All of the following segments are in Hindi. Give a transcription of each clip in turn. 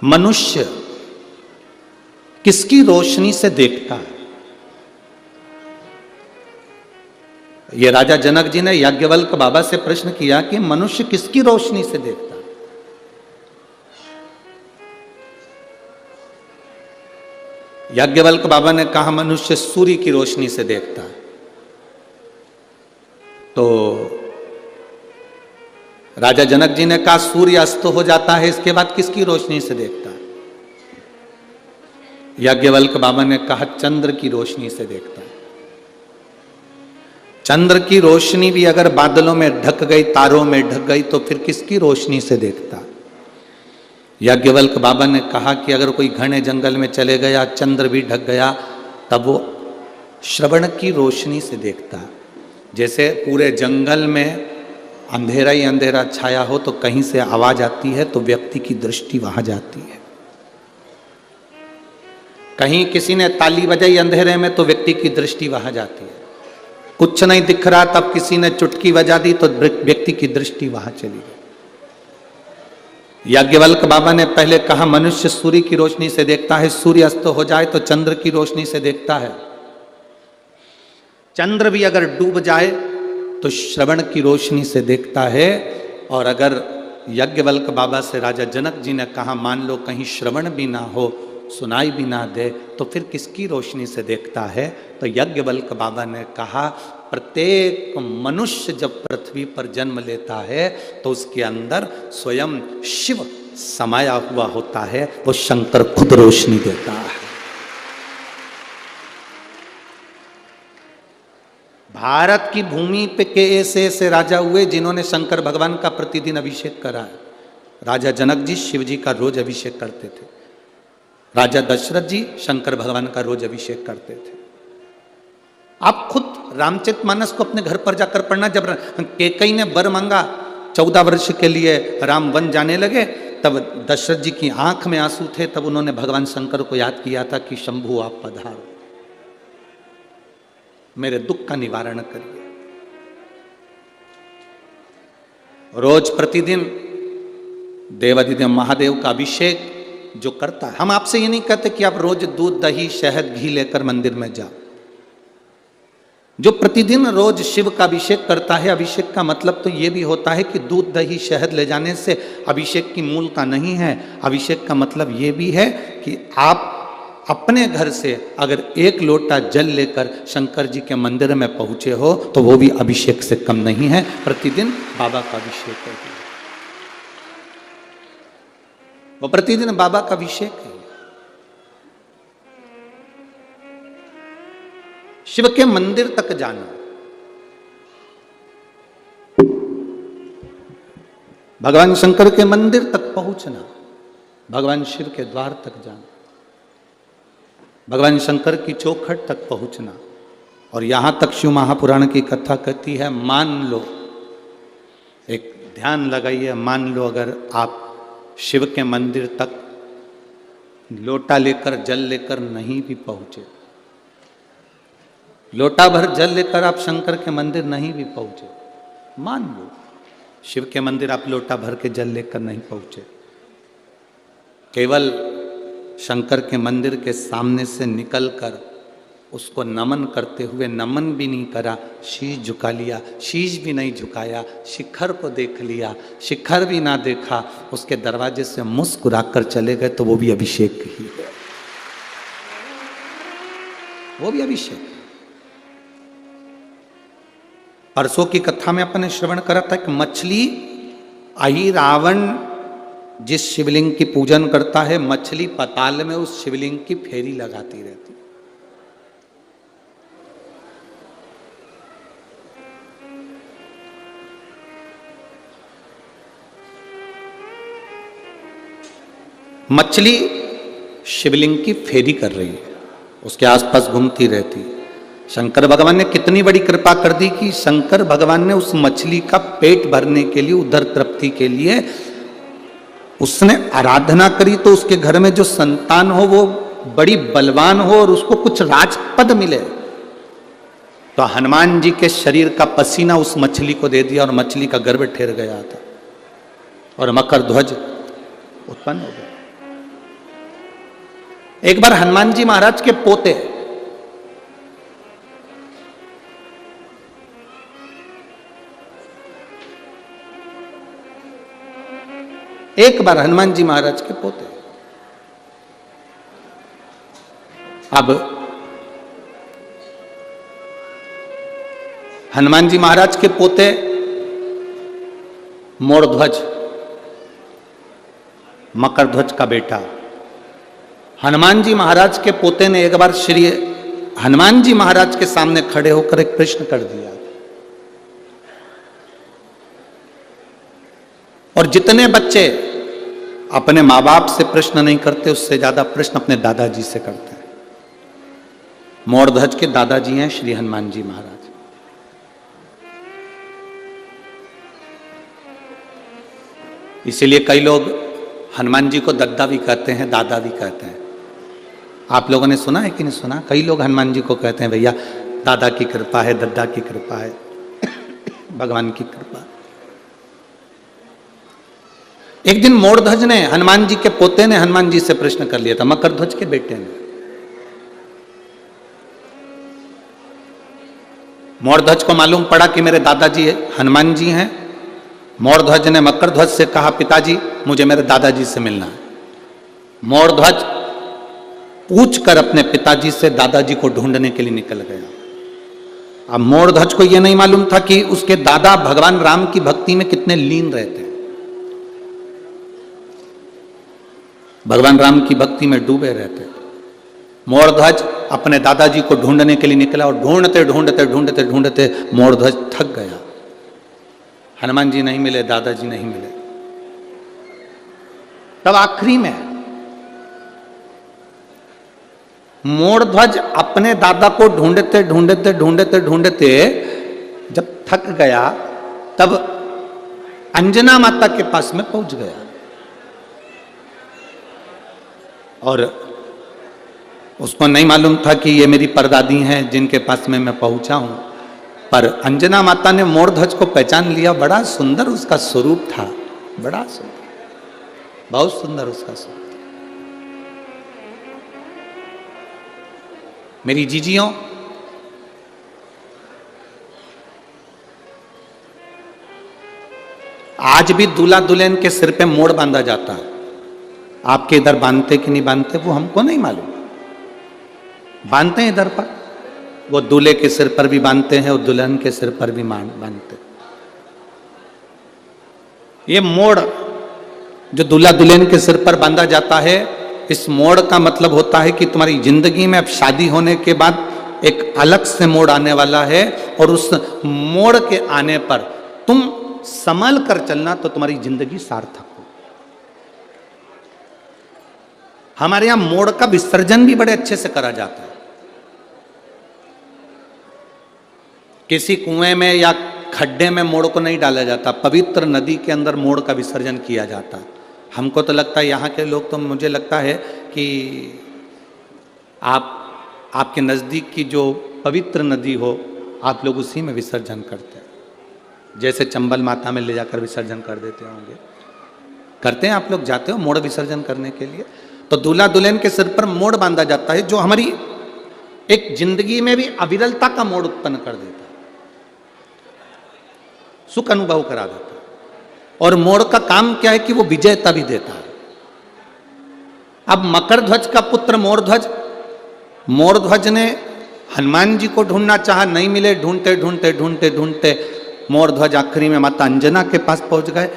मनुष्य किसकी रोशनी से देखता है? ये राजा जनक जी ने याज्ञवल्क्य बाबा से प्रश्न किया कि मनुष्य किसकी रोशनी से देखता है? याज्ञवल्क्य बाबा ने कहा मनुष्य सूर्य की रोशनी से देखता है। तो राजा जनक जी ने कहा सूर्य अस्त हो जाता है, इसके बाद किसकी रोशनी से देखता है? याज्ञवल्क्य बाबा ने कहा चंद्र की रोशनी से देखता है। चंद्र की रोशनी भी अगर बादलों में ढक गई, तारों में ढक गई, तो फिर किसकी रोशनी से देखता है? याज्ञवल्क्य बाबा ने कहा कि अगर कोई घने जंगल में चले गया, चंद्र भी ढक गया, तब वो श्रवण की रोशनी से देखता है। जैसे पूरे जंगल में अंधेरा ही अंधेरा छाया हो तो कहीं से आवाज आती है तो व्यक्ति की दृष्टि वहां जाती है। कहीं किसी ने ताली बजाई अंधेरे में तो व्यक्ति की दृष्टि वहां जाती है। कुछ नहीं दिख रहा तब किसी ने चुटकी बजा दी तो व्यक्ति की दृष्टि वहां चली गई। याज्ञवल्क्य बाबा ने पहले कहा मनुष्य सूर्य की रोशनी से देखता है, सूर्य अस्त हो जाए तो चंद्र की रोशनी से देखता है। चंद्र भी अगर डूब जाए तो श्रवण की रोशनी से देखता है। और अगर याज्ञवल्क्य बाबा से राजा जनक जी ने कहा मान लो कहीं श्रवण भी ना हो, सुनाई भी ना दे, तो फिर किसकी रोशनी से देखता है? तो याज्ञवल्क्य बाबा ने कहा प्रत्येक मनुष्य जब पृथ्वी पर जन्म लेता है तो उसके अंदर स्वयं शिव समाया हुआ होता है, वो शंकर खुद रोशनी देता है। भारत की भूमि पे के ऐसे राजा हुए जिन्होंने शंकर भगवान का प्रतिदिन अभिषेक करा है। राजा जनक जी शिव जी का रोज अभिषेक करते थे। राजा दशरथ जी शंकर भगवान का रोज अभिषेक करते थे। आप खुद रामचरितमानस को अपने घर पर जाकर पढ़ना। जब कैकेयी ने वर मांगा 14 वर्ष के लिए राम वन जाने लगे, तब दशरथ जी की आंख में आंसू थे, तब उन्होंने भगवान शंकर को याद किया था कि शंभु आप पधारो, मेरे दुख का निवारण करिए। रोज प्रतिदिन देवाधिदेव महादेव का अभिषेक जो करता है, हम आपसे ये नहीं कहते कि आप रोज दूध दही शहद घी लेकर मंदिर में जाओ। जो प्रतिदिन रोज शिव का अभिषेक करता है, अभिषेक का मतलब तो ये भी होता है कि दूध दही शहद ले जाने से अभिषेक की मूलता नहीं है। अभिषेक का मतलब ये भी है कि आप अपने घर से अगर 1 लोटा जल लेकर शंकर जी के मंदिर में पहुंचे हो तो वो भी अभिषेक से कम नहीं है। प्रतिदिन बाबा का अभिषेक है, वो प्रतिदिन बाबा का अभिषेक है। शिव के मंदिर तक जाना, भगवान शंकर के मंदिर तक पहुंचना, भगवान शिव के द्वार तक जाना, भगवान शंकर की चौखट तक पहुंचना। और यहां तक शिव महापुराण की कथा कहती है, मान लो, एक ध्यान लगाइए, मान लो अगर आप शिव के मंदिर तक लोटा लेकर जल लेकर नहीं भी पहुंचे, लोटा भर जल लेकर आप शंकर के मंदिर नहीं भी पहुंचे, मान लो शिव के मंदिर आप लोटा भर के जल लेकर नहीं पहुंचे, केवल शंकर के मंदिर के सामने से निकलकर उसको नमन करते हुए नमन भी नहीं करा, शीश झुका लिया, शीश भी नहीं झुकाया, शिखर को देख लिया, शिखर भी ना देखा, उसके दरवाजे से मुस्कुराकर चले गए, तो वो भी अभिषेक ही है, वो भी अभिषेक है। परसों की कथा में अपन ने श्रवण करा था कि मछली आई, रावण जिस शिवलिंग की पूजन करता है, मछली पाताल में उस शिवलिंग की फेरी लगाती रहती। मछली शिवलिंग की फेरी कर रही है, उसके आसपास घूमती रहती। शंकर भगवान ने कितनी बड़ी कृपा कर दी कि शंकर भगवान ने उस मछली का पेट भरने के लिए, उदर तृप्ति के लिए उसने आराधना करी, तो उसके घर में जो संतान हो वो बड़ी बलवान हो और उसको कुछ राजपद मिले। तो हनुमान जी के शरीर का पसीना उस मछली को दे दिया और मछली का गर्भ ठहर गया था और मकर ध्वज उत्पन्न हो गया। एक बार हनुमान जी महाराज के पोते एक बार हनुमान जी महाराज के पोते, अब हनुमान जी महाराज के पोते मोरध्वज, मकरध्वज का बेटा, हनुमान जी महाराज के पोते ने एक बार श्री हनुमान जी महाराज के सामने खड़े होकर एक प्रश्न कर दिया। और जितने बच्चे अपने मां बाप से प्रश्न नहीं करते, उससे ज्यादा प्रश्न अपने दादाजी से करते हैं। मोरध्वज के दादाजी हैं श्री हनुमान जी महाराज। इसीलिए कई लोग हनुमान जी को दद्दा भी कहते हैं, दादा भी कहते हैं। आप लोगों ने सुना है कि नहीं सुना? कई लोग हनुमान जी को कहते हैं भैया दादा की कृपा है, दद्दा की कृपा है, भगवान की कृपा। एक दिन मोरध्वज ने, हनुमान जी के पोते ने हनुमान जी से प्रश्न कर लिया था, मकरध्वज के बेटे ने। मोरध्वज को मालूम पड़ा कि मेरे दादाजी हनुमान जी हैं। मोरध्वज ने मकरध्वज से कहा, पिताजी मुझे मेरे दादाजी से मिलना है। मोरध्वज पूछकर अपने पिताजी से दादाजी को ढूंढने के लिए निकल गया। अब मोरध्वज को यह नहीं मालूम था कि उसके दादा भगवान राम की भक्ति में कितने लीन रहते हैं, भगवान राम की भक्ति में डूबे रहते। मोरध्वज अपने दादाजी को ढूंढने के लिए निकला और ढूंढते ढूंढते ढूंढते ढूंढते मोरध्वज थक गया। हनुमान जी नहीं मिले, दादाजी नहीं मिले। तब आखिरी में मोरध्वज अपने दादा को ढूंढते ढूंढते ढूंढते ढूंढते जब थक गया, तब अंजना माता के पास में पहुंच गया। और उसको नहीं मालूम था कि ये मेरी परदादी हैं जिनके पास में मैं पहुंचा हूं। पर अंजना माता ने मोरध्वज को पहचान लिया। बड़ा सुंदर उसका स्वरूप था, बड़ा सुंदर, बहुत सुंदर उसका स्वरूप। मेरी जीजियों, आज भी दूल्हा दुल्हन के सिर पे मोड़ बांधा जाता है। आपके इधर बांधते कि नहीं बांधते वो हमको नहीं मालूम, बांधते हैं इधर पर। वो दूल्हे के सिर पर भी बांधते हैं और दुल्हन के सिर पर भी बांधते। ये मोड़ जो दूल्हा दुल्हन के सिर पर बांधा जाता है, इस मोड़ का मतलब होता है कि तुम्हारी जिंदगी में अब शादी होने के बाद एक अलग से मोड़ आने वाला है, और उस मोड़ के आने पर तुम संभल कर चलना तो तुम्हारी जिंदगी सार्थक हो। हमारे यहां मोड़ का विसर्जन भी बड़े अच्छे से करा जाता है। किसी कुएं में या खड्डे में मोड़ को नहीं डाला जाता, पवित्र नदी के अंदर मोड़ का विसर्जन किया जाता है। हमको तो लगता है यहाँ के लोग, तो मुझे लगता है कि आपके नज़दीक की जो पवित्र नदी हो, आप लोग उसी में विसर्जन करते हैं। जैसे चंबल माता में ले जाकर विसर्जन कर देते होंगे, करते हैं आप लोग, जाते हो मोड़ विसर्जन करने के लिए। तो दूल्हा दुल्हन के सिर पर मोड़ बांधा जाता है, जो हमारी एक जिंदगी में भी अविरलता का मोड़ उत्पन्न कर देता है, सुख अनुभव करा देता है। और मोड़ का काम क्या है कि वो विजयता भी देता है। अब मकरध्वज का पुत्र मोरध्वज, मोरध्वज ने हनुमान जी को ढूंढना चाहा, नहीं मिले। ढूंढते ढूंढते ढूंढते ढूंढते मोरध्वज आखिरी में माता अंजना के पास पहुंच गए।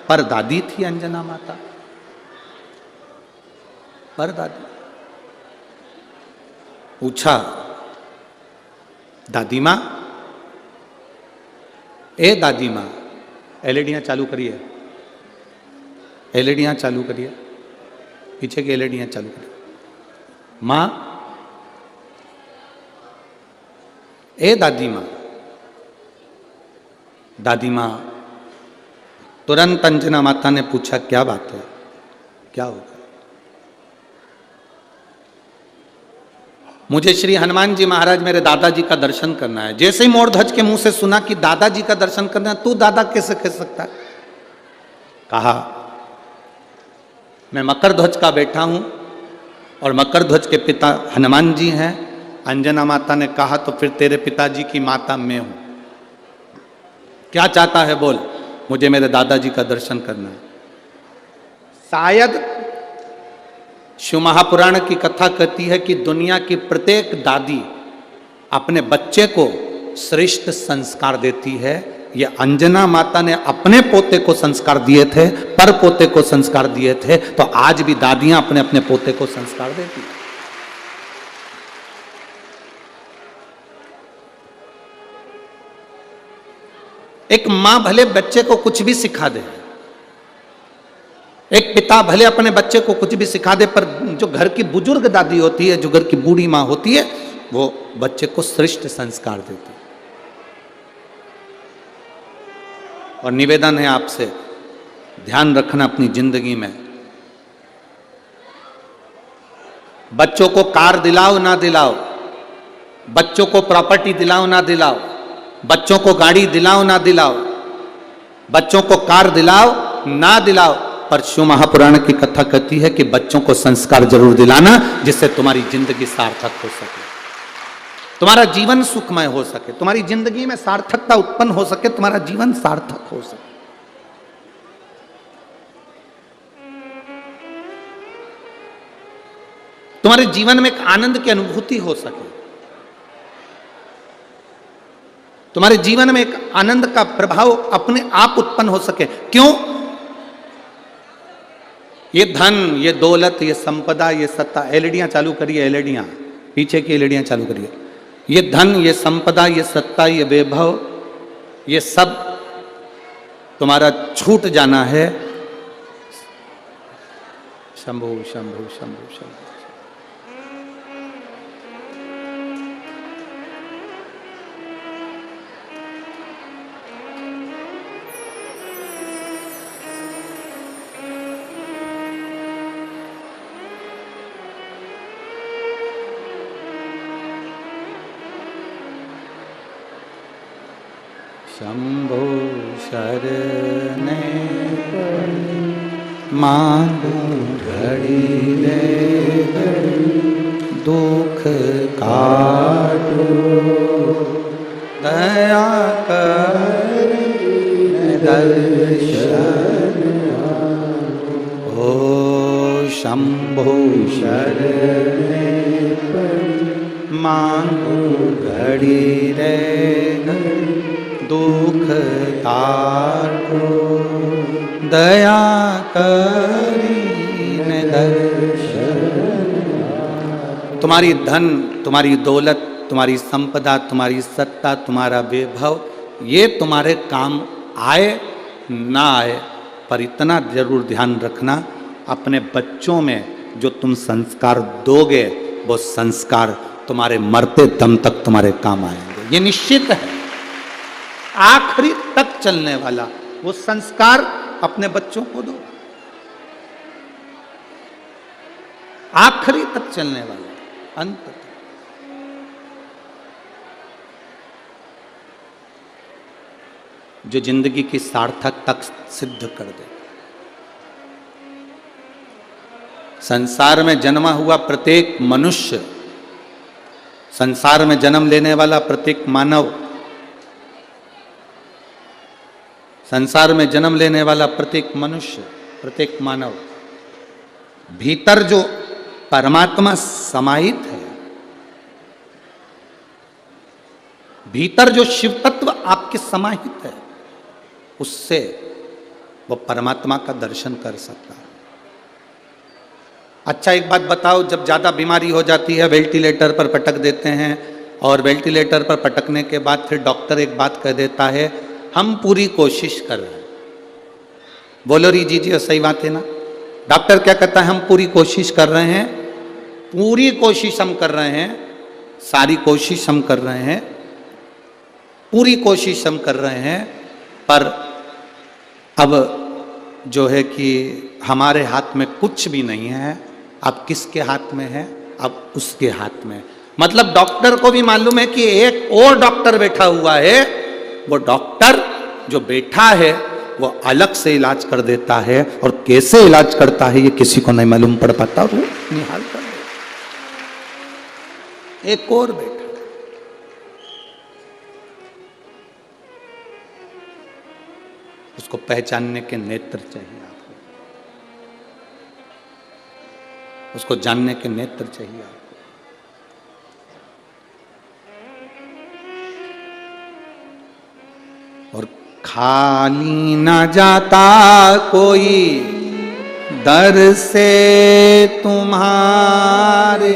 पर दादी थी अंजना माता, पर दादी। पूछा, दादी मां, ए दादी मां, एलईडियां चालू करिए, एलईडियां चालू करिए, पीछे की एलईडियां चालू करिए। मां, ए दादी मां, दादी मां। तुरंत अंजना माता ने पूछा, क्या बात है, क्या होगा? मुझे श्री हनुमान जी महाराज मेरे दादाजी का दर्शन करना है। जैसे ही मोरध्वज के मुंह से सुना कि दादाजी का दर्शन करना है, तू दादा कैसे कह सकता है? कहा, मैं मकरध्वज का बेटा हूं और मकर ध्वज के पिता हनुमान जी हैं। अंजना माता ने कहा तो फिर तेरे पिताजी की माता मैं हूं, क्या चाहता है बोल, मुझे मेरे दादाजी का दर्शन करना है। शायद शिव महापुराण की कथा कहती है कि दुनिया की प्रत्येक दादी अपने बच्चे को श्रेष्ठ संस्कार देती है। ये अंजना माता ने अपने पोते को संस्कार दिए थे, पर पोते को संस्कार दिए थे, तो आज भी दादियां अपने अपने पोते को संस्कार देती हैं। एक मां भले बच्चे को कुछ भी सिखा दे, एक पिता भले अपने बच्चे को कुछ भी सिखा दे, पर जो घर की बुजुर्ग दादी होती है, जो घर की बूढ़ी मां होती है, वो बच्चे को श्रेष्ठ संस्कार देती है। और निवेदन है आपसे, ध्यान रखना अपनी जिंदगी में, बच्चों को कार दिलाओ ना दिलाओ, बच्चों को प्रॉपर्टी दिलाओ ना दिलाओ, बच्चों को गाड़ी दिलाओ ना दिलाओ, बच्चों को कार दिलाओ ना दिलाओ, पर शिव महापुराण की कथा कहती है कि बच्चों को संस्कार जरूर दिलाना, जिससे तुम्हारी जिंदगी सार्थक हो सके, तुम्हारा जीवन सुखमय हो सके, तुम्हारी जिंदगी में सार्थकता उत्पन्न हो सके, तुम्हारा जीवन सार्थक हो सके। तुम्हारे जीवन में एक आनंद की अनुभूति हो सके, तुम्हारे जीवन में एक आनंद का प्रभाव अपने आप उत्पन्न हो सके। क्यों? ये धन, ये दौलत, ये संपदा, ये सत्ता, एलईडियां चालू करिए, एलईडियां पीछे की एलईडियां चालू करिए। ये धन, ये संपदा, ये सत्ता, ये वैभव, ये सब तुम्हारा छूट जाना है। शंभु शंभु शंभु शंभु। शंभो शरणे मांगू घड़ी रे दुख काटो, दया कर दर्शन ओ शंभो शरणे मांगू घड़ी रे दुख तारो, दया करीन दर्शन। तुम्हारी धन, तुम्हारी दौलत, तुम्हारी संपदा, तुम्हारी सत्ता, तुम्हारा वैभव, ये तुम्हारे काम आए ना आए, पर इतना जरूर ध्यान रखना, अपने बच्चों में जो तुम संस्कार दोगे, वो संस्कार तुम्हारे मरते दम तक तुम्हारे काम आएंगे। ये निश्चित है, आखिरी तक चलने वाला वो संस्कार अपने बच्चों को दो, आखिरी तक चलने वाला, अंत तक। जो जिंदगी की सार्थकता सिद्ध कर दे। संसार में जन्मा हुआ प्रत्येक मनुष्य, संसार में जन्म लेने वाला प्रत्येक मानव, संसार में जन्म लेने वाला प्रत्येक मनुष्य, प्रत्येक मानव, भीतर जो परमात्मा समाहित है, भीतर जो शिव तत्व आपके समाहित है, उससे वो परमात्मा का दर्शन कर सकता है। अच्छा एक बात बताओ, जब ज़्यादा बीमारी हो जाती है वेंटिलेटर पर पटक देते हैं, और वेंटिलेटर पर पटकने के बाद फिर डॉक्टर एक बात कह देता है, हम पूरी कोशिश कर रहे हैं। बोलो री जी, सही बात है ना? डॉक्टर क्या कहता है? हम पूरी कोशिश कर रहे हैं, पूरी कोशिश हम कर रहे हैं, सारी कोशिश हम कर रहे हैं, पूरी कोशिश हम कर रहे हैं, पर अब जो है कि हमारे हाथ में कुछ भी नहीं है। अब किसके हाथ में है? अब उसके हाथ में। मतलब डॉक्टर को भी मालूम है कि एक और डॉक्टर बैठा हुआ है, वो डॉक्टर जो बैठा है वो अलग से इलाज कर देता है, और कैसे इलाज करता है ये किसी को नहीं मालूम पड़ पाता, और वो निहाल कर देता। एक और बैठा, उसको पहचानने के नेत्र चाहिए आपको, उसको जानने के नेत्र चाहिए आपको। और खाली न जाता कोई दर से तुम्हारे,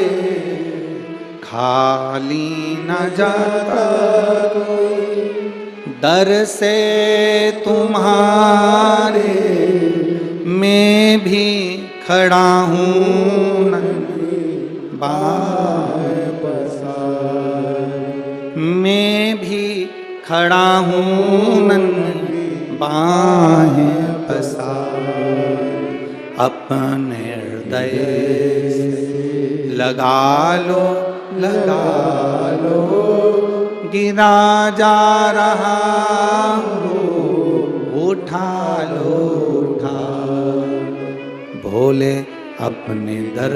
खाली न जाता कोई दर से तुम्हारे, मैं भी खड़ा हूँ मैं भी खड़ा हूँ बाहें पसार, अपने हृदय से लगा लो गिरा जा रहा हो, उठा लो भोले अपने दर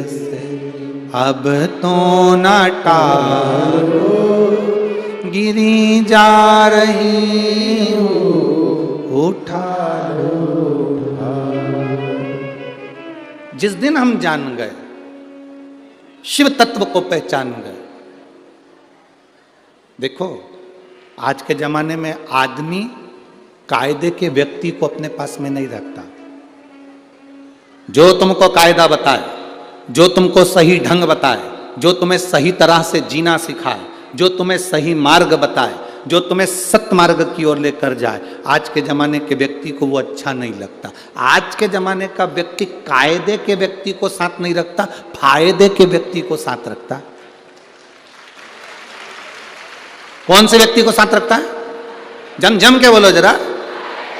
से, अब तो न टालो गिरी जा रही हो, उठा लो। जिस दिन हम जान गए, शिव तत्व को पहचान गए। देखो आज के जमाने में आदमी कायदे के व्यक्ति को अपने पास में नहीं रखता। जो तुमको कायदा बताए, जो तुमको सही ढंग बताए, जो तुम्हें सही तरह से जीना सिखाए, जो तुम्हें सही मार्ग बताए, जो तुम्हें सत्य मार्ग की ओर लेकर जाए, आज के जमाने के व्यक्ति को वो अच्छा नहीं लगता। आज के जमाने का व्यक्ति कायदे के व्यक्ति को साथ नहीं रखता, फायदे के व्यक्ति को साथ रखता। कौन से व्यक्ति को साथ रखता है? जम के बोलो जरा।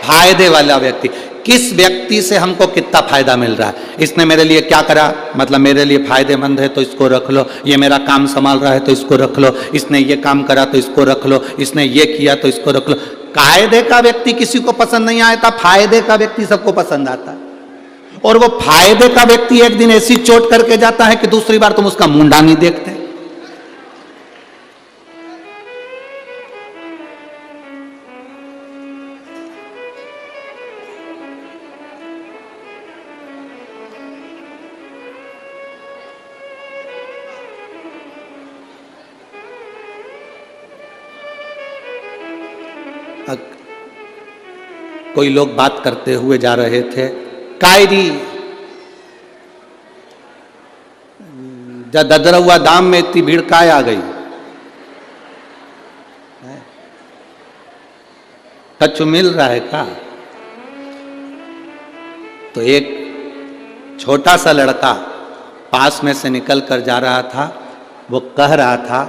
फायदे वाला व्यक्ति। किस व्यक्ति से हमको कितना फायदा मिल रहा है, इसने मेरे लिए क्या करा, मतलब मेरे लिए फायदेमंद है तो इसको रख लो, ये मेरा काम संभाल रहा है तो इसको रख लो, इसने ये काम करा तो इसको रख लो, इसने ये किया तो इसको रख लो। कायदे का व्यक्ति किसी को पसंद नहीं आता, फायदे का व्यक्ति सबको पसंद आता। और वो फायदे का व्यक्ति एक दिन ऐसी चोट करके जाता है कि दूसरी बार तुम उसका मुंडा नहीं देखते। कोई लोग बात करते हुए जा रहे थे, कायरी ददरहुआ दाम में इतनी भीड़ काय आ गई, कछु मिल रहा है का? तो एक छोटा सा लड़का पास में से निकल कर जा रहा था, वो कह रहा था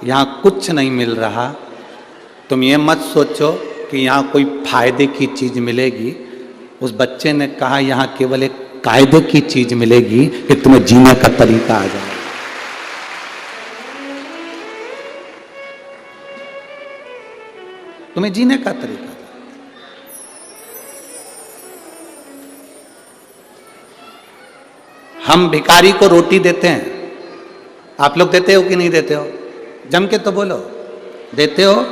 यहाँ कुछ नहीं मिल रहा, तुम ये मत सोचो कि यहाँ कोई फायदे की चीज मिलेगी। उस बच्चे ने कहा यहाँ केवल एक कायदे की चीज मिलेगी कि तुम्हें जीने का तरीका आ जाए। तुम्हें जीने का तरीका। हम भिखारी को रोटी देते हैं, आप लोग देते हो कि नहीं देते हो? जम के तो बोलो, देते हो?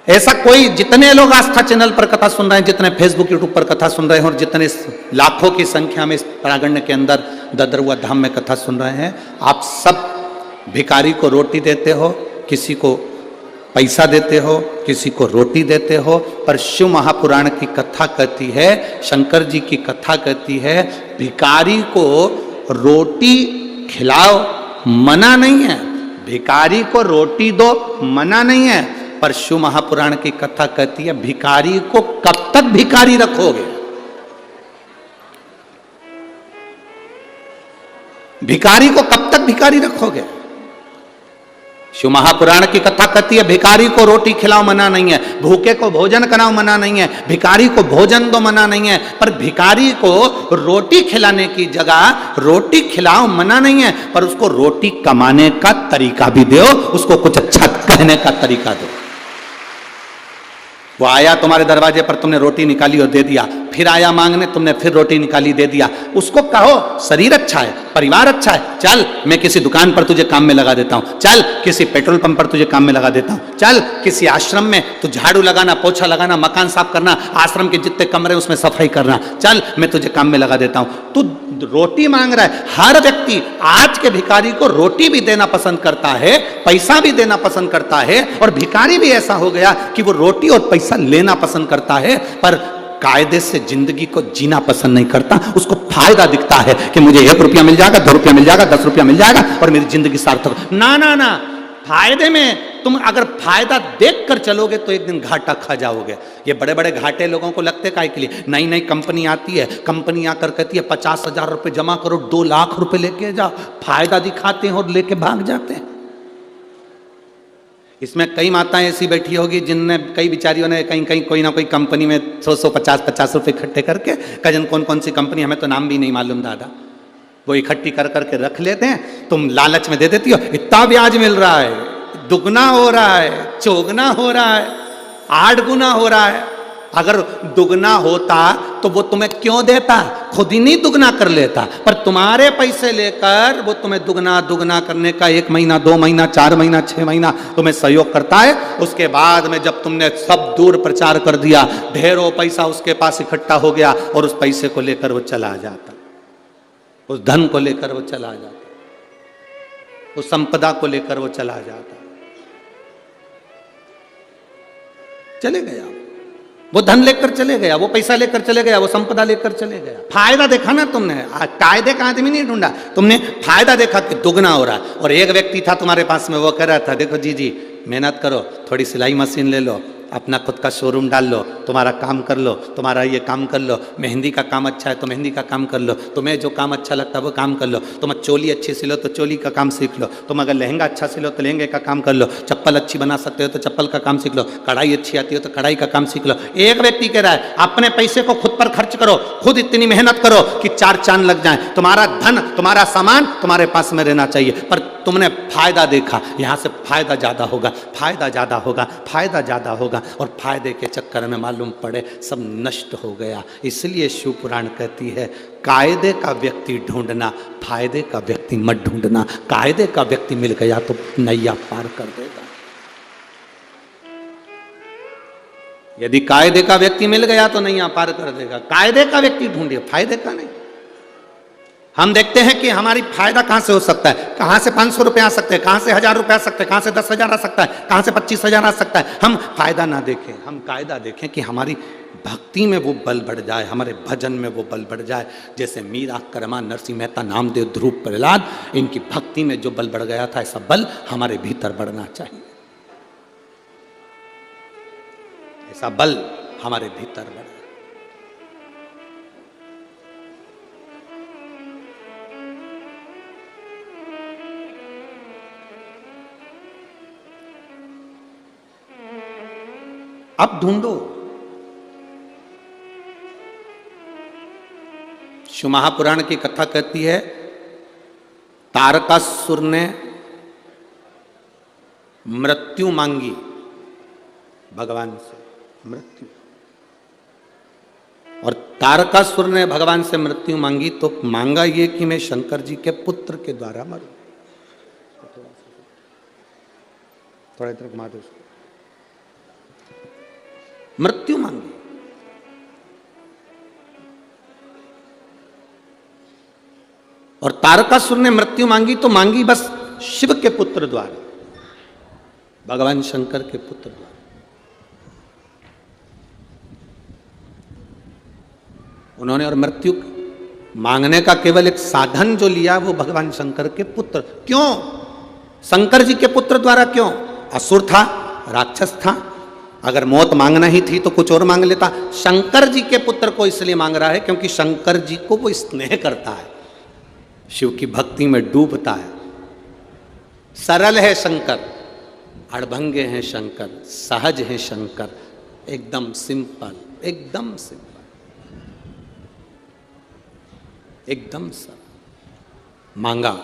ऐसा कोई, जितने लोग आस्था चैनल पर कथा सुन रहे हैं, जितने फेसबुक यूट्यूब पर कथा सुन रहे हैं, और जितने लाखों की संख्या में इस प्रांगण के अंदर ददरहुआ धाम में कथा सुन रहे हैं, आप सब भिखारी को रोटी देते हो, किसी को पैसा देते हो, किसी को रोटी देते हो। पर शिव महापुराण की कथा कहती है, शंकर जी की कथा कहती है, भिखारी को रोटी खिलाओ, मना नहीं है। भिखारी को रोटी दो, मना नहीं है। पर शिव महापुराण की कथा कहती है, भिखारी को कब तक भिखारी रखोगे? भिखारी को कब तक भिखारी रखोगे? शिव महापुराण की कथा कहती है, भिखारी को रोटी खिलाओ मना नहीं है, भूखे को भोजन कराओ मना नहीं है, भिखारी को भोजन दो मना नहीं है, पर भिखारी को रोटी खिलाने की जगह रोटी खिलाओ मना नहीं है, पर उसको रोटी कमाने का तरीका भी दो, उसको कुछ अच्छा कहने का तरीका दो। वो आया तुम्हारे दरवाजे पर, तुमने रोटी निकाली और दे दिया, फिर आया मांगने, तुमने फिर रोटी निकाली दे दिया, उसको कहो शरीर अच्छा है, परिवार अच्छा है, चल मैं किसी दुकान पर तुझे काम में लगा देता हूं, चल किसी पेट्रोल पंप पर तुझे काम में लगा देता हूं, चल किसी आश्रम में तू झाड़ू लगाना, पोछा लगाना, मकान साफ करना, आश्रम के जितने कमरे उसमें सफाई करना, चल मैं तुझे काम में लगा देता हूं। तू रोटी मांग रहा है। हर व्यक्ति आज के भिखारी को रोटी भी देना पसंद करता है, पैसा भी देना पसंद करता है, और भिखारी भी ऐसा हो गया कि वो रोटी और पैसा लेना पसंद करता है, पर कायदे से जिंदगी को जीना पसंद नहीं करता। उसको फायदा दिखता है कि मुझे 1 रुपया मिल जाएगा, 2 रुपया मिल जाएगा, 10 रुपया मिल जाएगा और मेरी जिंदगी सार्थक। ना ना ना, फायदे में तुम अगर फायदा देखकर चलोगे तो एक दिन घाटा खा जाओगे। ये बड़े बड़े घाटे लोगों को लगते काहे के लिए? नई नई कंपनी आती है, कंपनी आकर कहती है 50,000 रुपए जमा करो, 2 लाख रुपए लेके जाओ, फायदा दिखाते हैं और लेके भाग जाते हैं। इसमें कई माताएं ऐसी बैठी होगी जिनने, कई बिचारियों ने कहीं कहीं कोई ना कोई कंपनी में 100-150 रुपए इकट्ठे करके, कजन कौन कौन सी कंपनी, हमें तो नाम भी नहीं मालूम दादा, वो इकट्ठी कर करके रख लेते हैं। तुम लालच में दे देती हो, इतना ब्याज मिल रहा है, दुगना हो रहा है, चौगुना हो रहा है, 8 गुना हो रहा है। अगर दुगना होता तो वो तुम्हें क्यों देता? खुद ही नहीं दुगना कर लेता, पर तुम्हारे पैसे लेकर वो तुम्हें दुगना दुगना करने का 1 महीना, 2 महीना, 4 महीना, 6 महीना तुम्हें सहयोग करता है। उसके बाद में जब तुमने सब दूर प्रचार कर दिया, ढेरों पैसा उसके पास इकट्ठा हो गया और उस पैसे को लेकर वो चला जाता, उस धन को लेकर वो चला जाता, उस संपदा को लेकर वो चला जाता, चले गया, वो धन लेकर चले गया, वो पैसा लेकर चले गया, वो संपदा लेकर चले गया। फायदा देखा ना तुमने, कायदे का आदमी नहीं ढूंढा, तुमने फायदा देखा कि दुगना हो रहा है। और एक व्यक्ति था तुम्हारे पास में, वो कह रहा था देखो जी मेहनत करो, थोड़ी सिलाई मशीन ले लो, अपना खुद का शोरूम डाल लो, तुम्हारा काम कर लो, तुम्हारा ये काम कर लो, मेहंदी का काम अच्छा है तो मेहंदी का काम कर लो, तुम्हें जो काम अच्छा लगता है वो काम कर लो, तुम चोली अच्छी सिलो तो चोली का काम सीख लो, तुम अगर लहंगा अच्छा सिलो तो लहंगे का काम कर लो, चप्पल अच्छी बना सकते हो तो चप्पल का काम सीख लो, कढ़ाई अच्छी आती हो तो कढ़ाई का काम सीख लो। एक व्यक्ति कह रहा है अपने पैसे को खुद पर खर्च करो, खुद इतनी मेहनत करो कि 4 चांद लग जाए, तुम्हारा धन, तुम्हारा सामान तुम्हारे पास में रहना चाहिए, पर तुमने फायदा देखा, यहां से फायदा ज्यादा होगा, फायदा ज्यादा होगा, फायदा ज्यादा होगा, और फायदे के चक्कर में मालूम पड़े सब नष्ट हो गया। इसलिए शिव पुराण कहती है कायदे का व्यक्ति ढूंढना, फायदे का व्यक्ति मत ढूंढना। कायदे का व्यक्ति मिल गया तो नैया पार कर देगा। यदि कायदे का व्यक्ति मिल गया तो नैया पार कर देगा। कायदे का व्यक्ति ढूंढिए, फायदे का नहीं। हम देखते हैं कि हमारी फायदा कहां से हो सकता है, कहां से 500 रुपए आ सकते हैं, कहां से 1000 रुपए आ सकते हैं, कहां से 10,000 आ सकता है, कहां से 25,000 आ सकता है। हम फायदा ना देखें, हम कायदा देखें कि हमारी भक्ति में वो बल बढ़ जाए, हमारे भजन में वो बल बढ़ जाए। जैसे मीरा, कर्मा, नरसिंह मेहता, नामदेव, ध्रुव, प्रहलाद, इनकी भक्ति में जो बल बढ़ गया था, ऐसा बल हमारे भीतर बढ़ना चाहिए, ऐसा बल हमारे भीतर बढ़े। अब ढूंढो। शिव महापुराण की कथा कहती है तारकासुर ने मृत्यु मांगी भगवान से, मृत्यु, और तारकासुर ने भगवान से मृत्यु मांगी तो मांगा ये कि मैं शंकर जी के पुत्र के द्वारा मरूं। थोड़ा इधर घुमा दो, मृत्यु मांगी। और तारकासुर ने मृत्यु मांगी तो मांगी बस शिव के पुत्र द्वारा, भगवान शंकर के पुत्र द्वारा। उन्होंने और मृत्यु मांगने का केवल एक साधन जो लिया वो भगवान शंकर के पुत्र। क्यों शंकर जी के पुत्र द्वारा? क्यों? असुर था, राक्षस था, अगर मौत मांगना ही थी तो कुछ और मांग लेता। शंकर जी के पुत्र को इसलिए मांग रहा है क्योंकि शंकर जी को वो स्नेह करता है, शिव की भक्ति में डूबता है। सरल है शंकर, अड़भंगे हैं शंकर, सहज है शंकर, एकदम सिंपल, एकदम सिंपल, एकदम सरल। मांगा,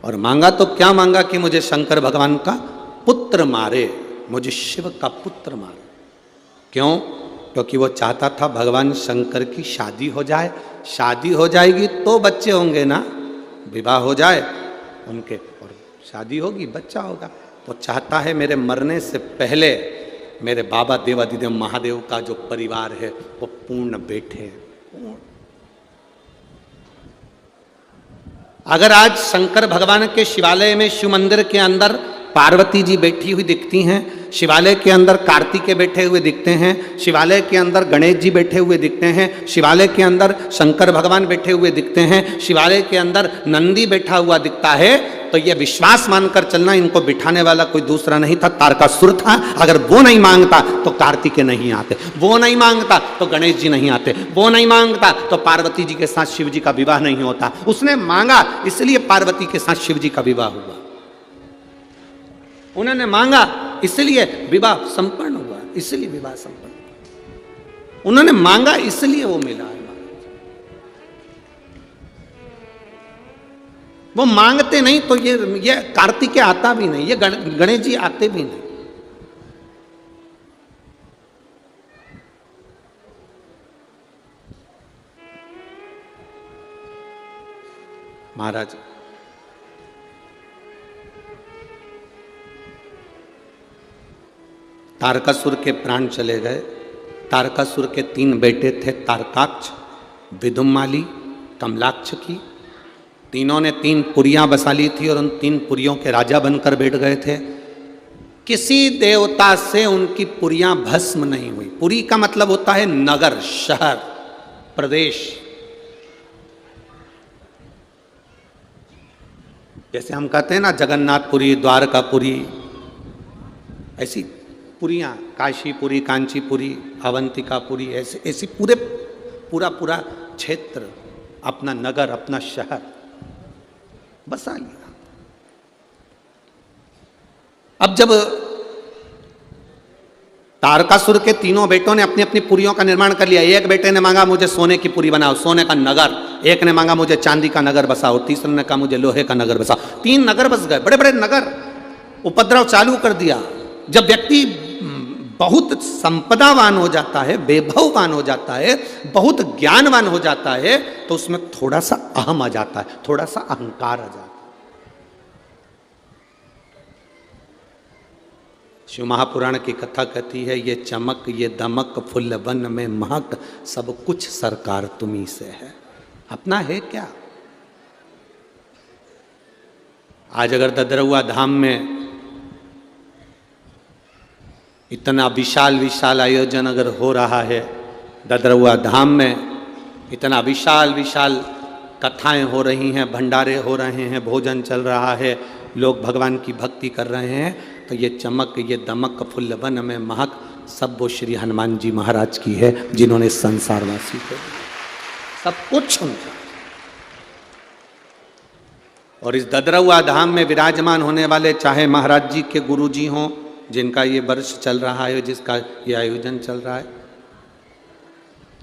और मांगा तो क्या मांगा कि मुझे शंकर भगवान का पुत्र मारे, मुझे शिव का पुत्र मारो। क्यों? क्योंकि वो चाहता था भगवान शंकर की शादी हो जाए, शादी हो जाएगी तो बच्चे होंगे ना, विवाह हो जाए उनके और शादी होगी, बच्चा होगा। तो चाहता है मेरे मरने से पहले मेरे बाबा देवाधिदेव महादेव का जो परिवार है वो पूर्ण बैठे। अगर आज शंकर भगवान के शिवालय में, शिव मंदिर के अंदर पार्वती जी बैठी हुई दिखती हैं, शिवालय के अंदर कार्तिकेय बैठे हुए दिखते हैं, शिवालय के अंदर गणेश जी बैठे हुए दिखते हैं, शिवालय के अंदर शंकर भगवान बैठे हुए दिखते हैं, शिवालय के अंदर नंदी बैठा हुआ दिखता है, तो यह विश्वास मानकर चलना इनको बिठाने वाला कोई दूसरा नहीं था, तारकासुर था। अगर वो नहीं मांगता तो कार्तिकेय नहीं आते, वो नहीं मांगता तो गणेश जी नहीं आते, वो नहीं मांगता तो पार्वती जी के साथ शिव जी का विवाह नहीं होता। उसने मांगा इसलिए पार्वती के साथ शिव जी का विवाह हुआ, उन्होंने मांगा इसलिए विवाह संपन्न हुआ, इसलिए विवाह संपन्न, उन्होंने मांगा इसलिए वो मिला है। वो मांगते नहीं तो ये कार्तिकेय आता भी नहीं, ये गणेश जी आते भी नहीं। महाराज तारकासुर के प्राण चले गए। तारकासुर के 3 बेटे थे, तारकाक्ष, विदुमाली, कमलाक्ष की। तीनों ने 3 पुरियां बसा ली थी और उन 3 पुरियों के राजा बनकर बैठ गए थे। किसी देवता से उनकी पुरियां भस्म नहीं हुई। पुरी का मतलब होता है नगर, शहर, प्रदेश। जैसे हम कहते हैं ना जगन्नाथपुरी, द्वारकापुरी, ऐसी पुरियां, काशीपुरी, कांचीपुरी, अवंतिकापुरी, ऐसे ऐसी पूरा क्षेत्र, अपना नगर, अपना शहर बसा लिया। अब जब तारकासुर के 3 बेटों ने अपनी अपनी पुरियों का निर्माण कर लिया, एक बेटे ने मांगा मुझे सोने की पुरी बनाओ, सोने का नगर, एक ने मांगा मुझे चांदी का नगर बसाओ, तीसरे ने कहा मुझे लोहे का नगर बसाओ। 3 नगर बस गए, बड़े बड़े नगर। उपद्रव चालू कर दिया। जब व्यक्ति बहुत संपदावान हो जाता है, वैभववान हो जाता है, बहुत ज्ञानवान हो जाता है, तो उसमें थोड़ा सा अहम आ जाता है, थोड़ा सा अहंकार आ जाता है। शिव महापुराण की कथा कहती है, ये चमक, ये दमक, फुल वन में महक, सब कुछ सरकार तुम्ही से है। अपना है क्या? आज अगर ददरुआ धाम में इतना विशाल विशाल आयोजन अगर हो रहा है, ददरुआ धाम में इतना विशाल विशाल कथाएं हो रही हैं, भंडारे हो रहे हैं, भोजन चल रहा है, लोग भगवान की भक्ति कर रहे हैं, तो ये चमक, ये दमक, फुल वन में महक, सब वो श्री हनुमान जी महाराज की है, जिन्होंने संसारवासी को सब कुछ उनका। और इस ददरुआ धाम में विराजमान होने वाले, चाहे महाराज जी के गुरु जी हों, जिनका ये वर्ष चल रहा है, जिसका ये आयोजन चल रहा है,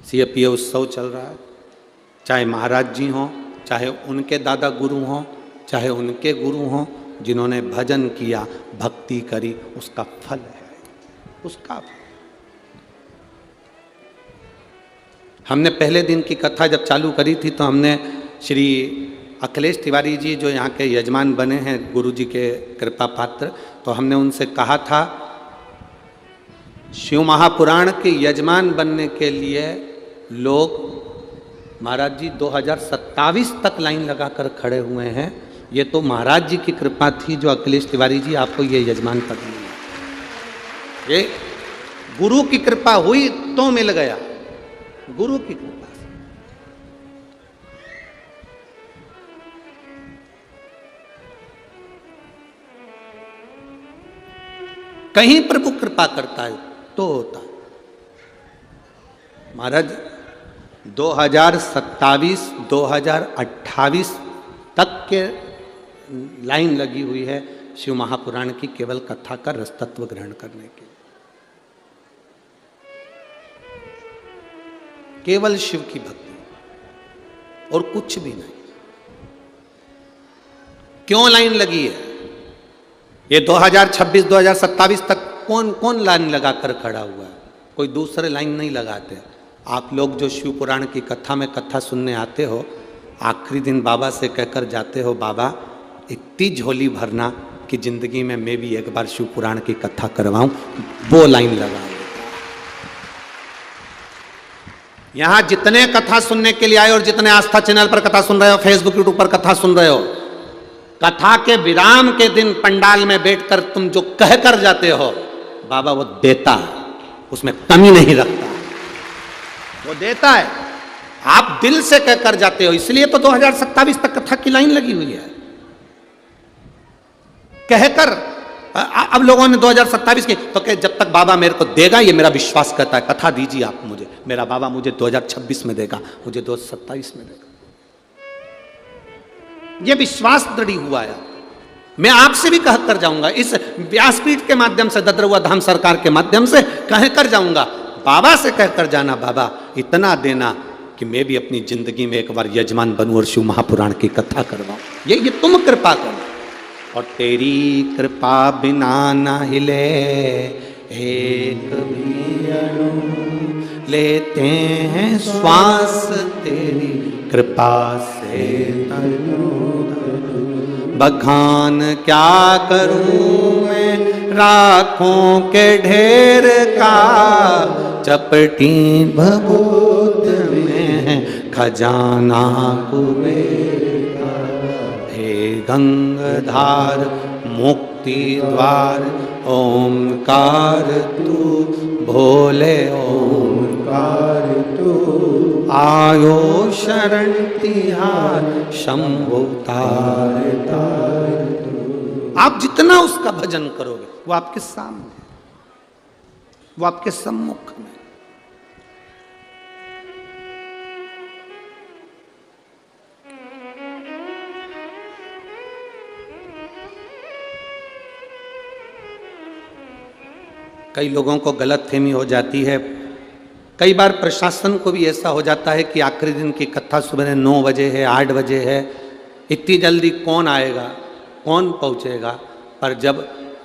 CFPA उत्सव चल रहा है, चाहे महाराज जी हों, चाहे उनके दादा गुरु हों, चाहे उनके गुरु हों, जिन्होंने भजन किया, भक्ति करी, उसका फल है, उसका फल। हमने पहले दिन की कथा जब चालू करी थी तो हमने श्री अखिलेश तिवारी जी, जो यहाँ के यजमान बने हैं, गुरु जी के कृपा पात्र, तो हमने उनसे कहा था शिव महापुराण के यजमान बनने के लिए लोग, महाराज जी 2027 तक लाइन लगाकर खड़े हुए हैं। ये तो महाराज जी की कृपा थी जो अखिलेश तिवारी जी आपको ये यजमान पद मिला। ये गुरु की कृपा हुई तो मिल गया, गुरु की कृपा। कहीं प्रभु कृपा करता है तो होता। महाराज 2027 2028 तक के लाइन लगी हुई है शिव महापुराण की केवल कथा का रसतत्व ग्रहण करने के, केवल शिव की भक्ति और कुछ भी नहीं। क्यों लाइन लगी है? ये 2026 2027 तक कौन कौन लाइन लगा कर खड़ा हुआ है? कोई दूसरे लाइन नहीं लगाते। आप लोग जो शिव पुराण की कथा में कथा सुनने आते हो, आखिरी दिन बाबा से कहकर जाते हो, बाबा इतनी झोली भरना कि जिंदगी में मैं भी एक बार शिव पुराण की कथा करवाऊं, वो लाइन लगा। यहां जितने कथा सुनने के लिए आए और जितने आस्था चैनल पर कथा सुन रहे हो, फेसबुक यूट्यूब पर कथा सुन रहे हो, कथा के विराम के दिन पंडाल में बैठकर तुम जो कह कर जाते हो, बाबा वो देता है, उसमें कमी नहीं रखता, वो देता है। आप दिल से कह कर जाते हो, इसलिए तो 2027 तक कथा की लाइन लगी हुई है। कहकर अब लोगों ने 2027 की तो कहे जब तक बाबा मेरे को देगा, ये मेरा विश्वास करता है, कथा दीजिए आप मुझे, मेरा बाबा मुझे 2026 में देगा, मुझे 2027 में देगा, ये विश्वास दृढ़ हुआ है। मैं आपसे भी कह कर जाऊंगा, इस व्यासपीठ के माध्यम से, ददरुआ धाम सरकार के माध्यम से कह कर जाऊंगा, बाबा से कह कर जाना, बाबा इतना देना कि मैं भी अपनी जिंदगी में एक बार यजमान बनूं और शिव महापुराण की कथा करवाऊं। ये तुम कृपा करो, और तेरी कृपा बिना न हिले एक भी अणु, लेते हैं श्वास तेरी कृपा से तनु। बखान क्या करूं मैं राखों के ढेर का, चपटी भभूत में खजाना कुबेर। गंगाधार मुक्ति द्वार ओंकार तू, भोले ओंकार तू, आयो शरण तिहार शंभु तार तार तू। आप जितना उसका भजन करोगे वो आपके सामने, वो आपके सम्मुख में। कई लोगों को गलतफहमी हो जाती है, कई बार प्रशासन को भी ऐसा हो जाता है कि आखिरी दिन की कथा सुबह 9 बजे है, 8 बजे है, इतनी जल्दी कौन आएगा, कौन पहुंचेगा। पर जब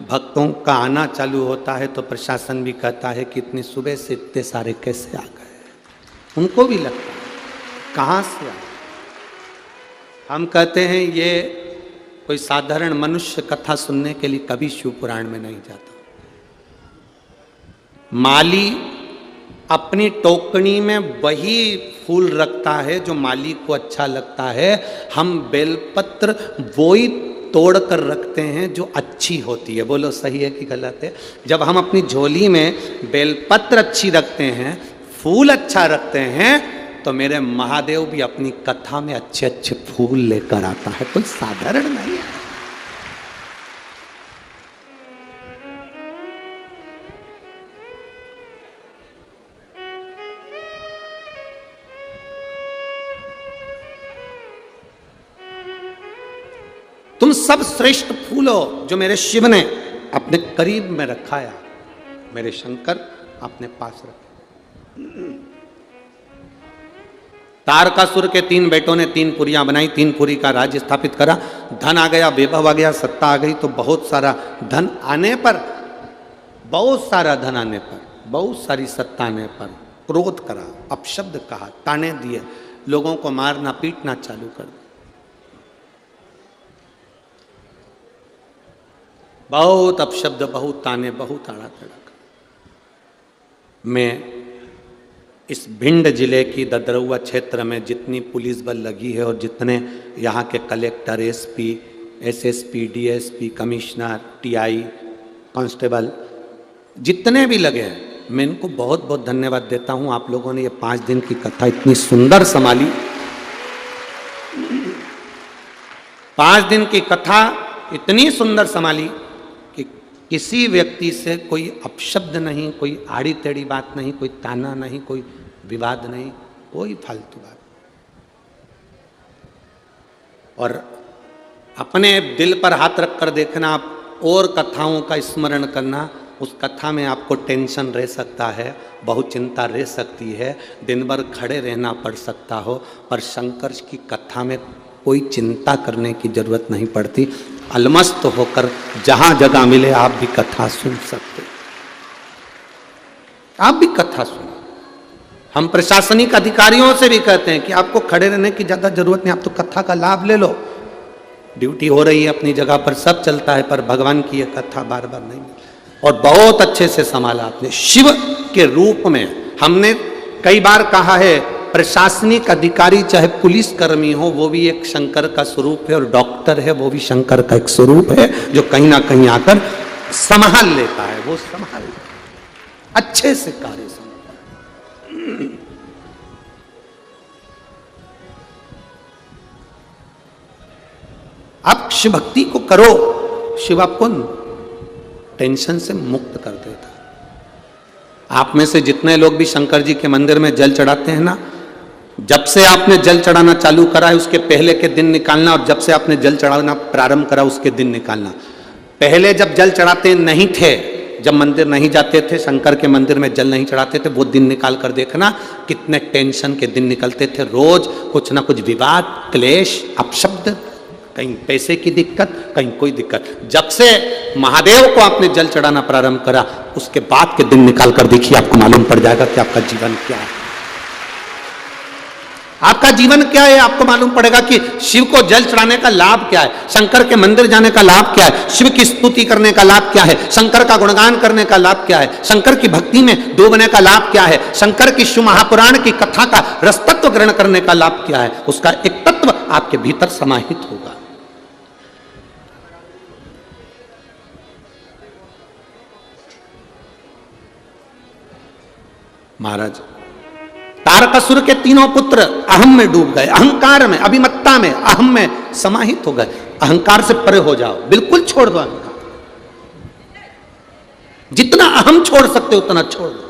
भक्तों का आना चालू होता है तो प्रशासन भी कहता है कि इतनी सुबह से इतने सारे कैसे आ गए। उनको भी लगता है कहाँ से आए। हम कहते हैं ये कोई साधारण मनुष्य कथा सुनने के लिए कभी शिव पुराण में नहीं जाता। माली अपनी टोकनी में वही फूल रखता है जो माली को अच्छा लगता है। हम बेलपत्र वो ही तोड़ कर रखते हैं जो अच्छी होती है। बोलो सही है कि गलत है? जब हम अपनी झोली में बेलपत्र अच्छी रखते हैं, फूल अच्छा रखते हैं, तो मेरे महादेव भी अपनी कथा में अच्छे अच्छे फूल लेकर आता है। कोई साधारण नहीं है। तुम सब श्रेष्ठ फूल हो जो मेरे शिव ने अपने करीब में रखा है, मेरे शंकर अपने पास रखे। तारकासुर के 3 बेटों ने 3 पुरियां बनाई, 3 पुरी का राज्य स्थापित करा। धन आ गया, वैभव आ गया, सत्ता आ गई, तो बहुत सारा धन आने पर, बहुत सारा धन आने पर, बहुत सारी सत्ता आने पर क्रोध करा, अपशब्द कहा, ताने दिए, लोगों को मारना पीटना चालू कर दिया। बहुत अपशब्द, बहुत ताने, बहुत आड़ा तड़क। मैं इस भिंड जिले की ददरुआ क्षेत्र में जितनी पुलिस बल लगी है और जितने यहाँ के collector, SP, SSP, DSP, commissioner, TI, constable जितने भी लगे हैं, मैं इनको बहुत बहुत धन्यवाद देता हूँ। आप लोगों ने ये 5 दिन की कथा इतनी सुंदर संभाली। 5 दिन की कथा इतनी सुंदर संभाली कि किसी व्यक्ति से कोई अपशब्द नहीं, कोई आड़ी टेढ़ी बात नहीं, कोई ताना नहीं, कोई विवाद नहीं, कोई फालतू बात। और अपने दिल पर हाथ रख कर देखना, और कथाओं का स्मरण करना। उस कथा में आपको टेंशन रह सकता है, बहुत चिंता रह सकती है, दिन भर खड़े रहना पड़ सकता हो, पर शंकर की कथा में कोई चिंता करने की जरूरत नहीं पड़ती। अलमस्त होकर जहाँ जगह मिले आप भी कथा सुन सकते। आप भी कथा सुनो। हम प्रशासनिक अधिकारियों से भी कहते हैं कि आपको खड़े रहने की ज्यादा जरूरत नहीं, आप तो कथा का लाभ ले लो। ड्यूटी हो रही है अपनी जगह पर, सब चलता है, पर भगवान की यह कथा बार बार नहीं। और बहुत अच्छे से संभाला आपने शिव के रूप में। हमने कई बार कहा है प्रशासनिक अधिकारी चाहे पुलिस कर्मी हो वो भी एक शंकर का स्वरूप है, और डॉक्टर है वो भी शंकर का एक स्वरूप है, जो कहीं ना कहीं आकर संभाल लेता है, वो संभाल अच्छे से कार्य संभाल। आप शिव भक्ति को करो, शिव आपको टेंशन से मुक्त कर देता। आप में से जितने लोग भी शंकर जी के मंदिर में जल चढ़ाते हैं ना, जब से आपने जल चढ़ाना चालू करा है उसके पहले के दिन निकालना, और जब से आपने जल चढ़ाना प्रारंभ करा उसके दिन निकालना। पहले जब जल चढ़ाते नहीं थे, जब मंदिर नहीं जाते थे, शंकर के मंदिर में जल नहीं चढ़ाते थे, वो दिन निकाल कर देखना कितने टेंशन के दिन निकलते थे। रोज कुछ ना कुछ विवाद, क्लेश, अपशब्द, कहीं पैसे की दिक्कत, कहीं कोई दिक्कत। जब से महादेव को आपने जल चढ़ाना प्रारंभ करा उसके बाद के दिन निकाल कर देखिए, आपको मालूम पड़ जाएगा कि आपका जीवन क्या है। आपका जीवन क्या है, आपको मालूम पड़ेगा कि शिव को जल चढ़ाने का लाभ क्या है, शंकर के मंदिर जाने का लाभ क्या है, शिव की स्तुति करने का लाभ क्या है, शंकर का गुणगान करने का लाभ क्या है, शंकर की भक्ति में डूबने का लाभ क्या है, शंकर की शिव महापुराण की कथा का रसतत्व ग्रहण करने का लाभ क्या है। उसका एक तत्व आपके भीतर समाहित होगा। महाराज तारकासुर के तीनों पुत्र अहम में डूब गए, अहंकार में, अभिमत्ता में, अहम में समाहित हो गए। अहंकार से परे हो जाओ, बिल्कुल छोड़ दो अहंकार। जितना अहम छोड़ सकते उतना छोड़ दो।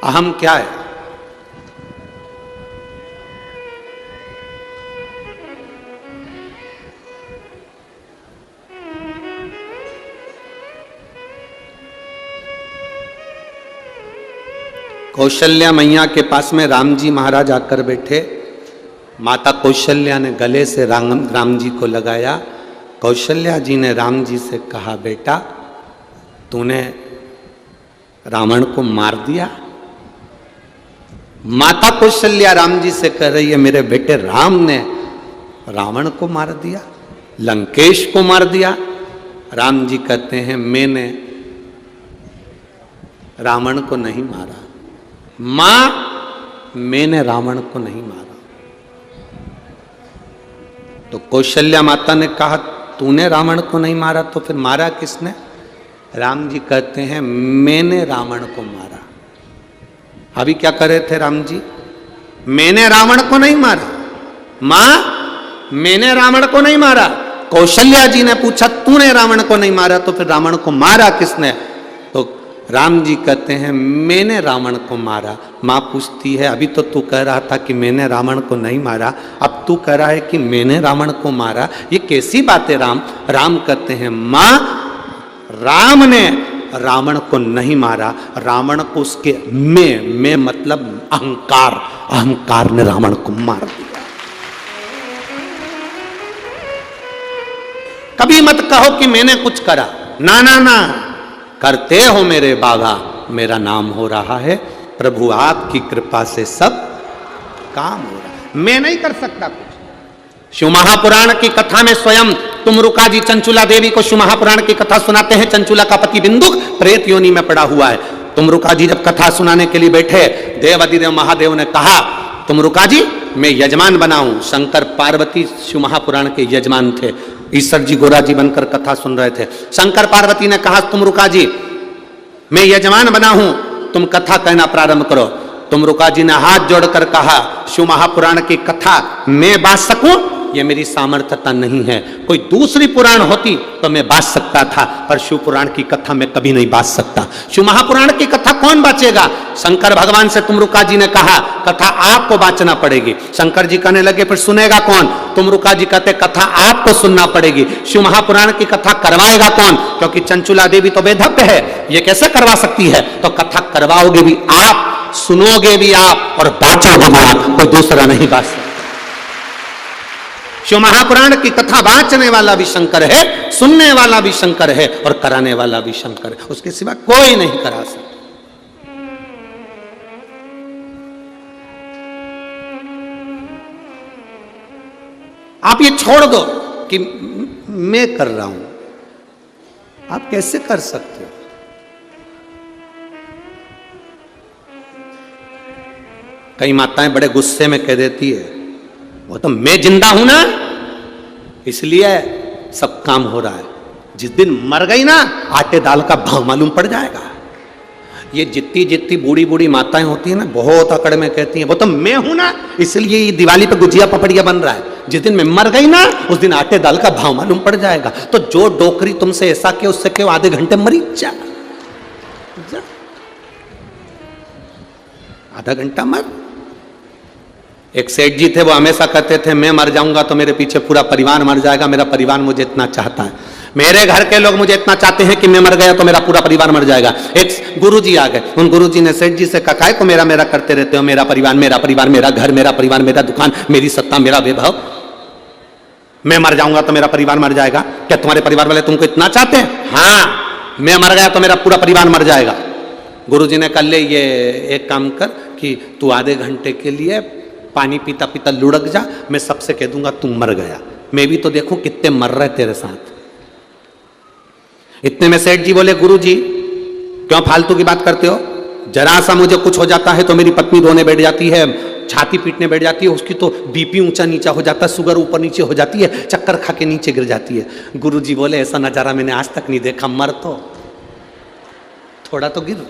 अहम क्या है? कौशल्या मैया के पास में राम जी महाराज आकर बैठे। माता कौशल्या ने गले से राम जी को लगाया। कौशल्या जी ने राम जी से कहा, बेटा तूने रावण को मार दिया। माता कौशल्या राम जी से कह रही है, मेरे बेटे राम ने रावण को मार दिया, लंकेश को मार दिया। राम जी कहते हैं, मैंने रावण को नहीं मारा। मां, मैंने रावण को नहीं मारा। तो कौशल्या माता ने कहा, तूने रावण को नहीं मारा तो फिर मारा किसने? राम जी कहते हैं, मैंने रावण को मारा। अभी क्या कर रहे थे राम जी? मैंने रावण को नहीं मारा। मां, मैंने रावण को नहीं मारा। कौशल्या जी ने पूछा, तूने रावण को नहीं मारा तो फिर रावण को मारा किसने? तो राम जी कहते हैं, मैंने रावण को मारा। मां पूछती है, अभी तो तू कह रहा था कि मैंने रावण को नहीं मारा, अब तू कह रहा है कि मैंने रावण को मारा, ये कैसी बात है राम? राम कहते हैं, मां, राम ने रावण को नहीं मारा, रावण को उसके मैं मतलब अहंकार, अहंकार ने रावण को मार दिया। कभी मत कहो कि मैंने कुछ करा, ना ना ना, करते हो मेरे बाबा, मेरा नाम हो रहा है, प्रभु आपकी कृपा से सब काम हो रहा है, मैं नहीं कर सकता कुछ। शिव महापुराण की कथा में स्वयं तुमरुका जी चंचुला देवी को शिव महापुराण की कथा सुनाते हैं। चंचुला का पति बिंदुक प्रेत योनि में पड़ा हुआ है। तुमरुका जी जब कथा सुनाने के लिए बैठे, देवाधिदेव महादेव ने कहा, तुमरुका जी मैं यजमान बनाऊं। शंकर पार्वती शिव महापुराण के यजमान थे। ईश्वर जी गोरा जी बनकर कथा सुन रहे थे। शंकर पार्वती ने कहा, तुमरुका जी मैं यजमान बना हूं, तुम कथा कहना प्रारंभ करो। तुमरुका जी ने हाथ जोड़कर कहा, शिव महापुराण की कथा मैं बांट सकूं, ये मेरी सामर्थ्यता नहीं है। कोई दूसरी पुराण होती तो मैं बांट सकता था, पर शिव पुराण की कथा मैं कभी नहीं बांट सकता। शिव महापुराण की कथा कौन बांचेगा? शंकर भगवान से तुमरुका जी ने कहा, कथा आपको बांचना पड़ेगी। शंकर जी कहने लगे, फिर सुनेगा कौन? तुमरुका जी कहते, कथा आपको सुनना पड़ेगी। शिव महापुराण की कथा करवाएगा कौन? क्योंकि चंचुला देवी तो बेधव्य है, ये कैसे करवा सकती है? तो कथा करवाओगे भी आप, सुनोगे भी आप, और बांचोगे भी आप, कोई दूसरा नहीं बांट सकता। शिव महापुराण की कथा वाचने वाला भी शंकर है, सुनने वाला भी शंकर है और कराने वाला भी शंकर है, उसके सिवा कोई नहीं करा सकता। आप ये छोड़ दो कि मैं कर रहा हूं, आप कैसे कर सकते हो? कई माताएं बड़े गुस्से में कह देती है, वो तो मैं जिंदा हूं ना इसलिए सब काम हो रहा है, जिस दिन मर गई ना आटे दाल का भाव मालूम पड़ जाएगा। ये जितनी जितनी बूढ़ी बूढ़ी माताएं होती है ना, बहुत अकड़ में कहती हैं वो तो मैं हूं ना इसलिए ये दिवाली पे गुजिया पपड़िया बन रहा है, जिस दिन मैं मर गई ना उस दिन आटे दाल का भाव मालूम पड़ जाएगा। तो जो डोकरी तुमसे ऐसा के उससे क्यों आधे घंटे मरी जा, आधा घंटा मर। एक सेठ जी थे, वो हमेशा कहते थे मैं मर जाऊंगा तो मेरे पीछे पूरा परिवार मर जाएगा, मेरा परिवार मुझे इतना चाहता है, मेरे घर के लोग मुझे इतना चाहते हैं कि मैं मर गया तो मेरा पूरा परिवार मर जाएगा। एक गुरुजी आ गए, उन गुरुजी ने सेठ जी से कहा काय को मेरा मेरा करते रहते हो, मेरा परिवार मेरा परिवार, मेरा घर मेरा परिवार, मेरा दुकान, मेरी सत्ता, मेरा वैभव, मैं मर जाऊंगा तो मेरा परिवार मर जाएगा, क्या तुम्हारे परिवार वाले तुमको इतना चाहते हैं? हाँ, मैं मर गया तो मेरा पूरा परिवार मर जाएगा। गुरुजी ने कहा ले ये एक काम कर कि तू आधे घंटे के लिए पानी पीता पीता लुढ़क जा, मैं सबसे कह दूंगा तू मर गया, मैं भी तो देखूं कितने मर रहे तेरे साथ। इतने में सेठ जी बोले गुरुजी क्यों फालतू की बात करते हो, जरा सा मुझे कुछ हो जाता है तो मेरी पत्नी रोने बैठ जाती है, छाती पीटने बैठ जाती है, उसकी तो बीपी ऊंचा नीचा हो जाता है, शुगर ऊपर नीचे हो जाती है, चक्कर खा के नीचे गिर जाती है। गुरुजी बोले ऐसा नजारा मैंने आज तक नहीं देखा, मर तो थोड़ा तो गिर,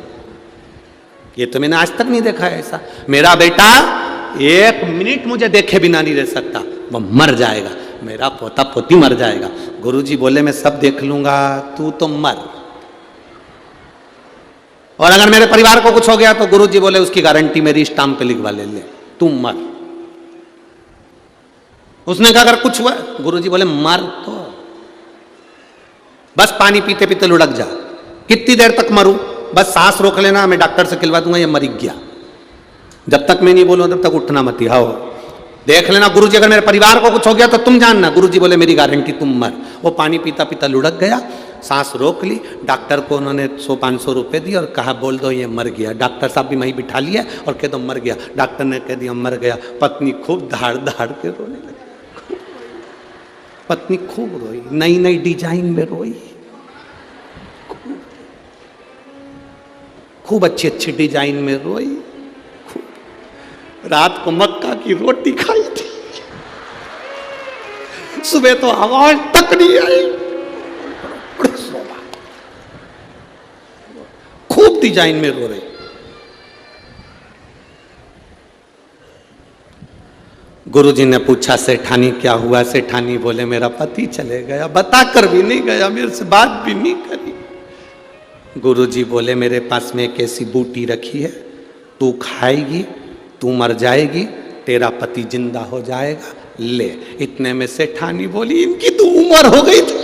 ये तो मैंने आज तक नहीं देखा है ऐसा। मेरा बेटा एक मिनट मुझे देखे बिना नहीं रह सकता, वो मर जाएगा, मेरा पोता पोती मर जाएगा। गुरुजी बोले मैं सब देख लूंगा, तू तो मर, और अगर मेरे परिवार को कुछ हो गया तो गुरुजी बोले उसकी गारंटी मेरी स्टाम्प पे लिखवा ले, तू मर। उसने कहा अगर कुछ हुआ, गुरुजी बोले मर तो बस पानी पीते पीते लुढ़क जा। कितनी देर तक मरूं, बस सांस रोक लेना, मैं डॉक्टर से खिलवा दूंगा, ये मर गया। जब तक मैं नहीं बोलूं तब तक उठना मत, आओ देख लेना गुरुजी अगर मेरे परिवार को कुछ हो गया तो तुम जानना। गुरुजी बोले मेरी गारंटी, तुम मर। वो पानी पीता पीता लुढ़क गया, सांस रोक ली, डॉक्टर को उन्होंने 100-500 रुपए दिए और कहा बोल दो ये मर गया। डॉक्टर साहब भी वहीं बिठा लिया और कह दो मर गया। डॉक्टर ने कह दिया मर गया। पत्नी खूब धाड़ धाड़ के रोने लगी, पत्नी खूब रोई, नई नई डिजाइन में रोई, खूब अच्छी अच्छी डिजाइन में रोई। रात को मक्का की रोटी खाई थी, सुबह तो आवाज तक नहीं आई, खूब डिजाइन में रो रही। गुरुजी ने पूछा सेठानी क्या हुआ? सेठानी बोले मेरा पति चले गया, बताकर भी नहीं गया, मेरे से बात भी नहीं करी। गुरुजी बोले मेरे पास में एक ऐसी बूटी रखी है, तू खाएगी, तू मर जाएगी, तेरा पति जिंदा हो जाएगा, ले। इतने में सेठानी बोली इनकी तो उम्र हो गई थी,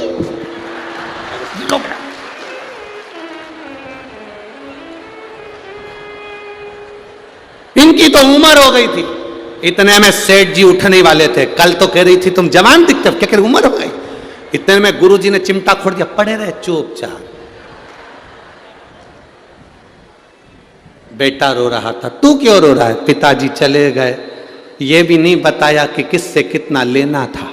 इनकी तो उम्र हो गई थी। इतने में सेठ जी उठने वाले थे, कल तो कह रही थी तुम जवान दिखते, क्या कह रही उम्र हो गई। इतने में गुरुजी ने चिमटा खोल दिया, पड़े रहे चुपचाप। बेटा रो रहा था, तू क्यों रो रहा है? पिताजी चले गए, ये भी नहीं बताया कि किससे कितना लेना था।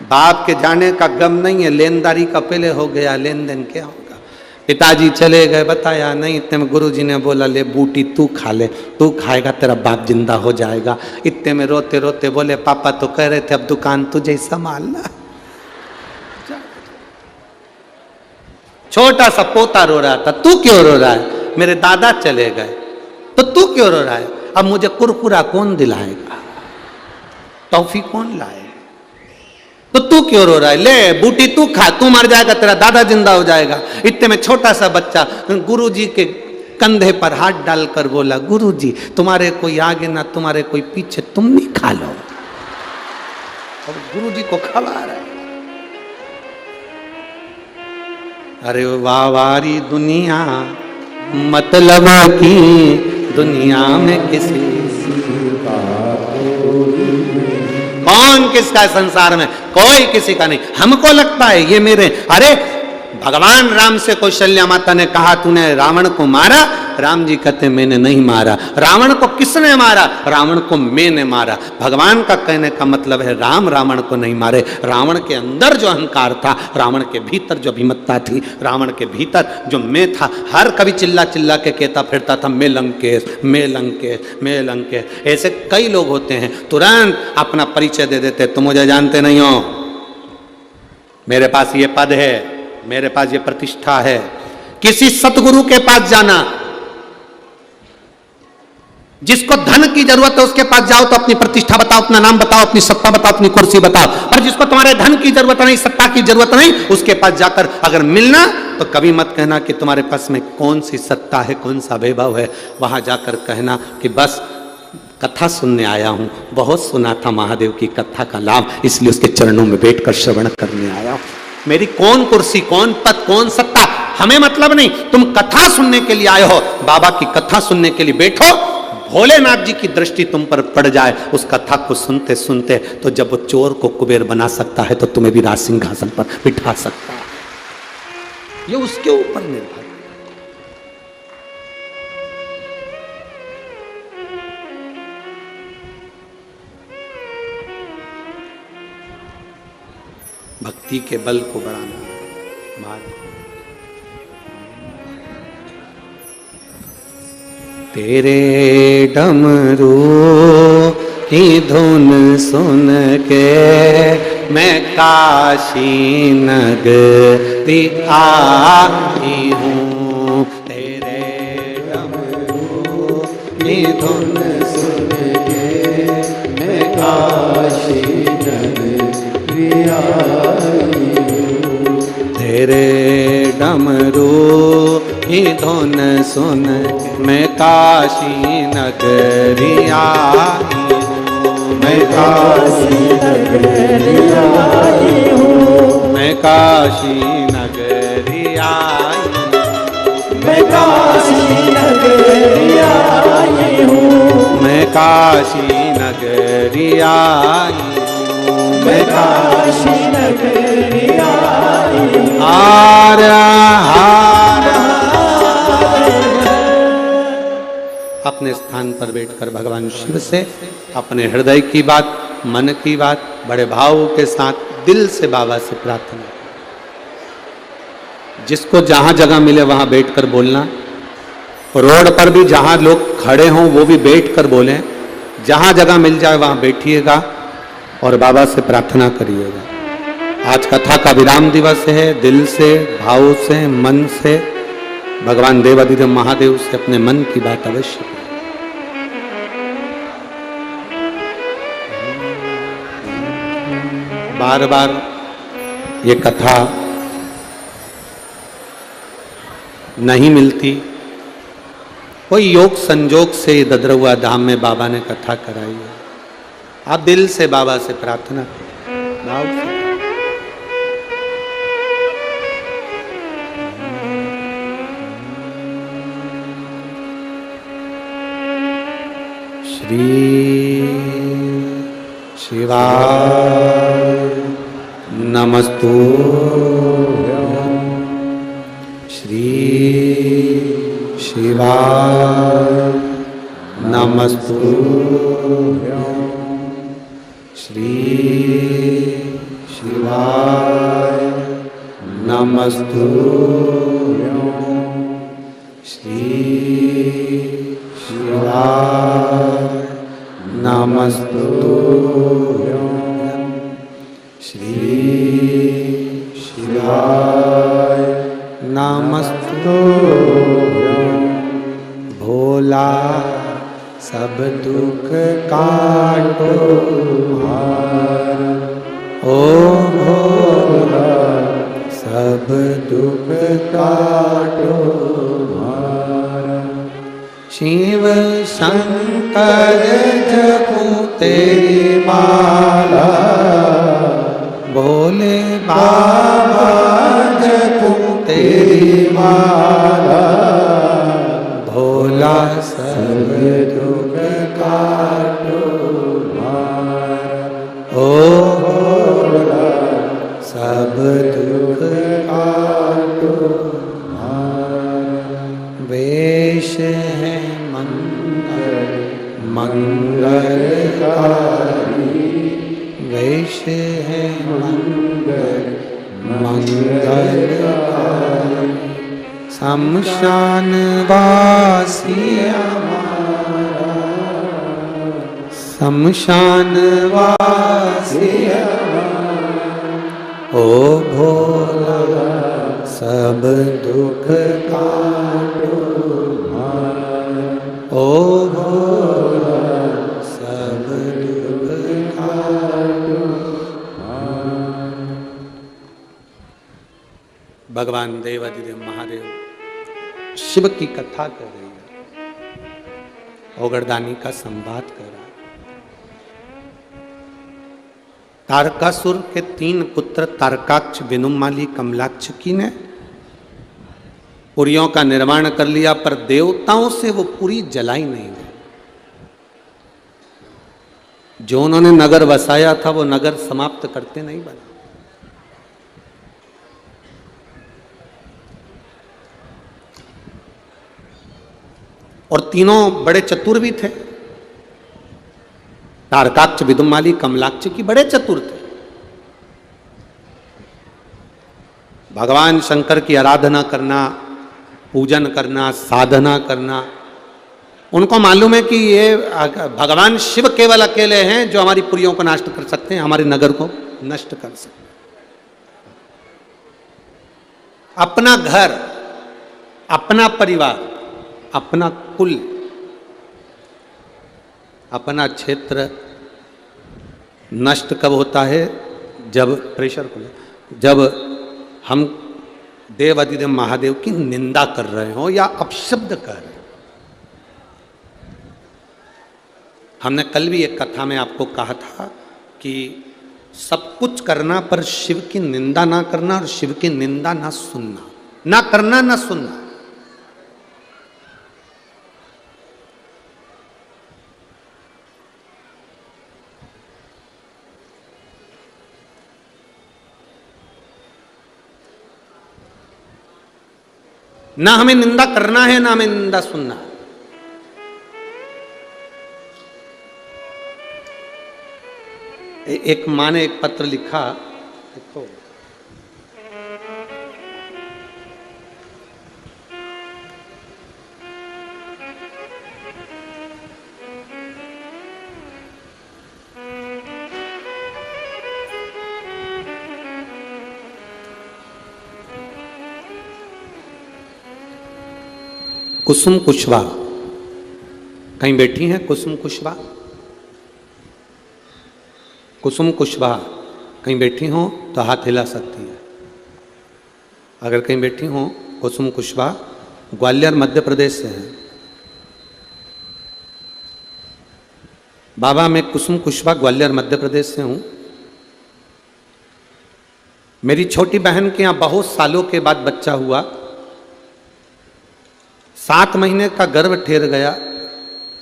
बाप के जाने का गम नहीं है, लेनदारी का पहले हो गया, लेन देन क्या होगा। पिताजी चले गए, बताया नहीं। इतने में गुरुजी ने बोला ले बूटी तू खा ले, तू खाएगा तेरा बाप जिंदा हो जाएगा। इतने में रोते रोते बोले पापा तो कह रहे थे अब दुकान तुझे ही संभालना। छोटा सा पोता रो रहा था, तू क्यों रो रहा है? मेरे दादा चले गए। तो तू क्यों रो रहा है? अब मुझे कुरकुरा कौन दिलाएगा, टॉफी कौन लाए? तो तू क्यों रो रहा है? ले बूटी तू खा, तू मर जाएगा, तेरा दादा जिंदा हो जाएगा। इतने में छोटा सा बच्चा गुरुजी के कंधे पर हाथ डालकर बोला गुरुजी तुम्हारे कोई आगे ना तुम्हारे कोई पीछे, तुम नहीं खा लो। और गुरुजी को खवा रहा है। अरे वाह वारी दुनिया, मतलब की दुनिया में किसी कौन किसका है संसार में? कोई किसी का नहीं। हमको लगता है ये मेरे, अरे भगवान राम से कौशल्या माता ने कहा तूने रावण को मारा, राम जी कहते मैंने नहीं मारा। रावण को किसने मारा? रावण को मैंने मारा। भगवान का कहने का मतलब है राम रावण को नहीं मारे। रावण के अंदर जो अहंकार था, रावण के भीतर जो अभिमत्ता थी, रावण के भीतर जो मैं था, हर कभी चिल्ला चिल्ला के कहता फिरता था मैं लंकेश, मैं लंकेश, मैं लंकेश। ऐसे कई लोग होते हैं तुरंत अपना परिचय दे देते, तुम मुझे जानते नहीं हो, मेरे पास ये पद है, मेरे पास ये प्रतिष्ठा है। किसी सतगुरु के पास जाना, जिसको धन की जरूरत है उसके पास जाओ तो अपनी प्रतिष्ठा बताओ, अपना नाम बताओ, अपनी सत्ता बताओ, अपनी कुर्सी बताओ। और जिसको तुम्हारे धन की जरूरत नहीं, सत्ता की जरूरत नहीं, उसके पास जाकर अगर मिलना तो कभी मत कहना कि तुम्हारे पास में कौन सी सत्ता है, कौन सा वैभव है। वहां जाकर कहना कि बस कथा सुनने आया हूं, बहुत सुना था महादेव की कथा का लाभ, इसलिए उसके चरणों में बैठकर श्रवण करने आया हूं। मेरी कौन कुर्सी, कौन पद, कौन सत्ता, हमें मतलब नहीं। तुम कथा सुनने के लिए आए हो, बाबा की कथा सुनने के लिए बैठो, भोलेनाथ जी की दृष्टि तुम पर पड़ जाए उस कथा को सुनते सुनते, तो जब वो चोर को कुबेर बना सकता है तो तुम्हें भी राज सिंहासन पर बिठा सकता है। ये उसके ऊपर निर्भर। भक्ति के बल को बढ़ाना मार्ग। तेरे डमरू की धुन सुन के मैं काशी नगरी आई हूँ। तेरे डमरू की धुन सुन के मैं काशी नगरी आई हूँ। तेरे डमरू की धुन सुन मैं काशी नगरी आई हूँ। मैं काशी नगरी आई हूँ। मैं काशी नगरी आई हूँ। मैं काशी नगरी आई हूँ। मैं काशी नगरी आई हूँ। मैं काशी नगरी आई हूँ। हार हार अपने स्थान पर बैठकर भगवान शिव से अपने हृदय की बात, मन की बात बड़े भाव के साथ दिल से बाबा से प्रार्थना। जिसको जहां जगह मिले वहां बैठकर बोलना। रोड पर भी जहां लोग खड़े हों वो भी बैठकर बोलें। जहां जगह मिल जाए वहां बैठिएगा और बाबा से प्रार्थना करिएगा। आज कथा का विराम दिवस है। दिल से, भाव से, मन से भगवान देवाधिदेव महादेव से अपने मन की बात अवश्य। बार बार ये कथा नहीं मिलती, कोई योग संजोग से ददरुआ धाम में बाबा ने कथा कराई है। आप दिल से बाबा से प्रार्थना करें, भाव से। श्री शिवाय नमस्तुभ्यं। श्री शिवाय नमस्तुभ्यं। श्री शिवाय नमस्तुभ्यं। श्री शिवाय नमस्तुभ्यं। श्री शिवाय नमस्तुभ्यं। भोला सब दुख काटो हार, ओ भोला सब दुख काटो हार। शिव शंकर जपूं तेरी माला, भोले बाबा जपूं तेरी माला। भोला सब दुख काटो हार, ओ मंगलकारी, वैसे है मंगलकारी। शमशान वासी हमारा, शमशान वासी ओ भोला, सब दुख काटो ओ भोला, सब दुख काटो। भगवान देवाधिदेव महादेव शिव की कथा कर रही है, ओगरदानी का संवाद कर रहा है। तारकासुर के 3 पुत्र तारकाक्ष, विनुमाली, कमलाक्षकी ने पुरियों का निर्माण कर लिया, पर देवताओं से वो पुरी जलाई नहीं गई। जो उन्होंने नगर बसाया था वो नगर समाप्त करते नहीं बना। और तीनों बड़े चतुर भी थे। तारकाक्ष, विदुमाली, कमलाक्ष की बड़े चतुर थे। भगवान शंकर की आराधना करना, पूजन करना, साधना करना, उनको मालूम है कि ये भगवान शिव केवल अकेले हैं जो हमारी पुरियों को नष्ट कर सकते हैं, हमारे नगर को नष्ट कर सकते हैं। अपना घर, अपना परिवार, अपना कुल, अपना क्षेत्र नष्ट कब होता है? जब प्रेशर को, जब हम देवाधिदेव महादेव की निंदा कर रहे हो या अपशब्द कर रहे हो। हमने कल भी एक कथा में आपको कहा था कि सब कुछ करना पर शिव की निंदा ना करना और शिव की निंदा ना सुनना, ना करना ना सुनना। ना हमें निंदा करना है, ना हमें निंदा सुनना है। एक माँ ने एक पत्र लिखा, देखो, कुसुम कुशवाहा कहीं बैठी हैं। कुसुम कुशवाहा, कुसुम कुशवाहा कहीं बैठी हो तो हाथ हिला सकती है। अगर कहीं बैठी हो, कुसुम कुशवाहा ग्वालियर मध्य प्रदेश से हैं। बाबा, मैं कुसुम कुशवाहा ग्वालियर मध्य प्रदेश से हूँ। मेरी छोटी बहन के यहाँ बहुत सालों के बाद बच्चा हुआ। 7 महीने का गर्भ ठहर गया।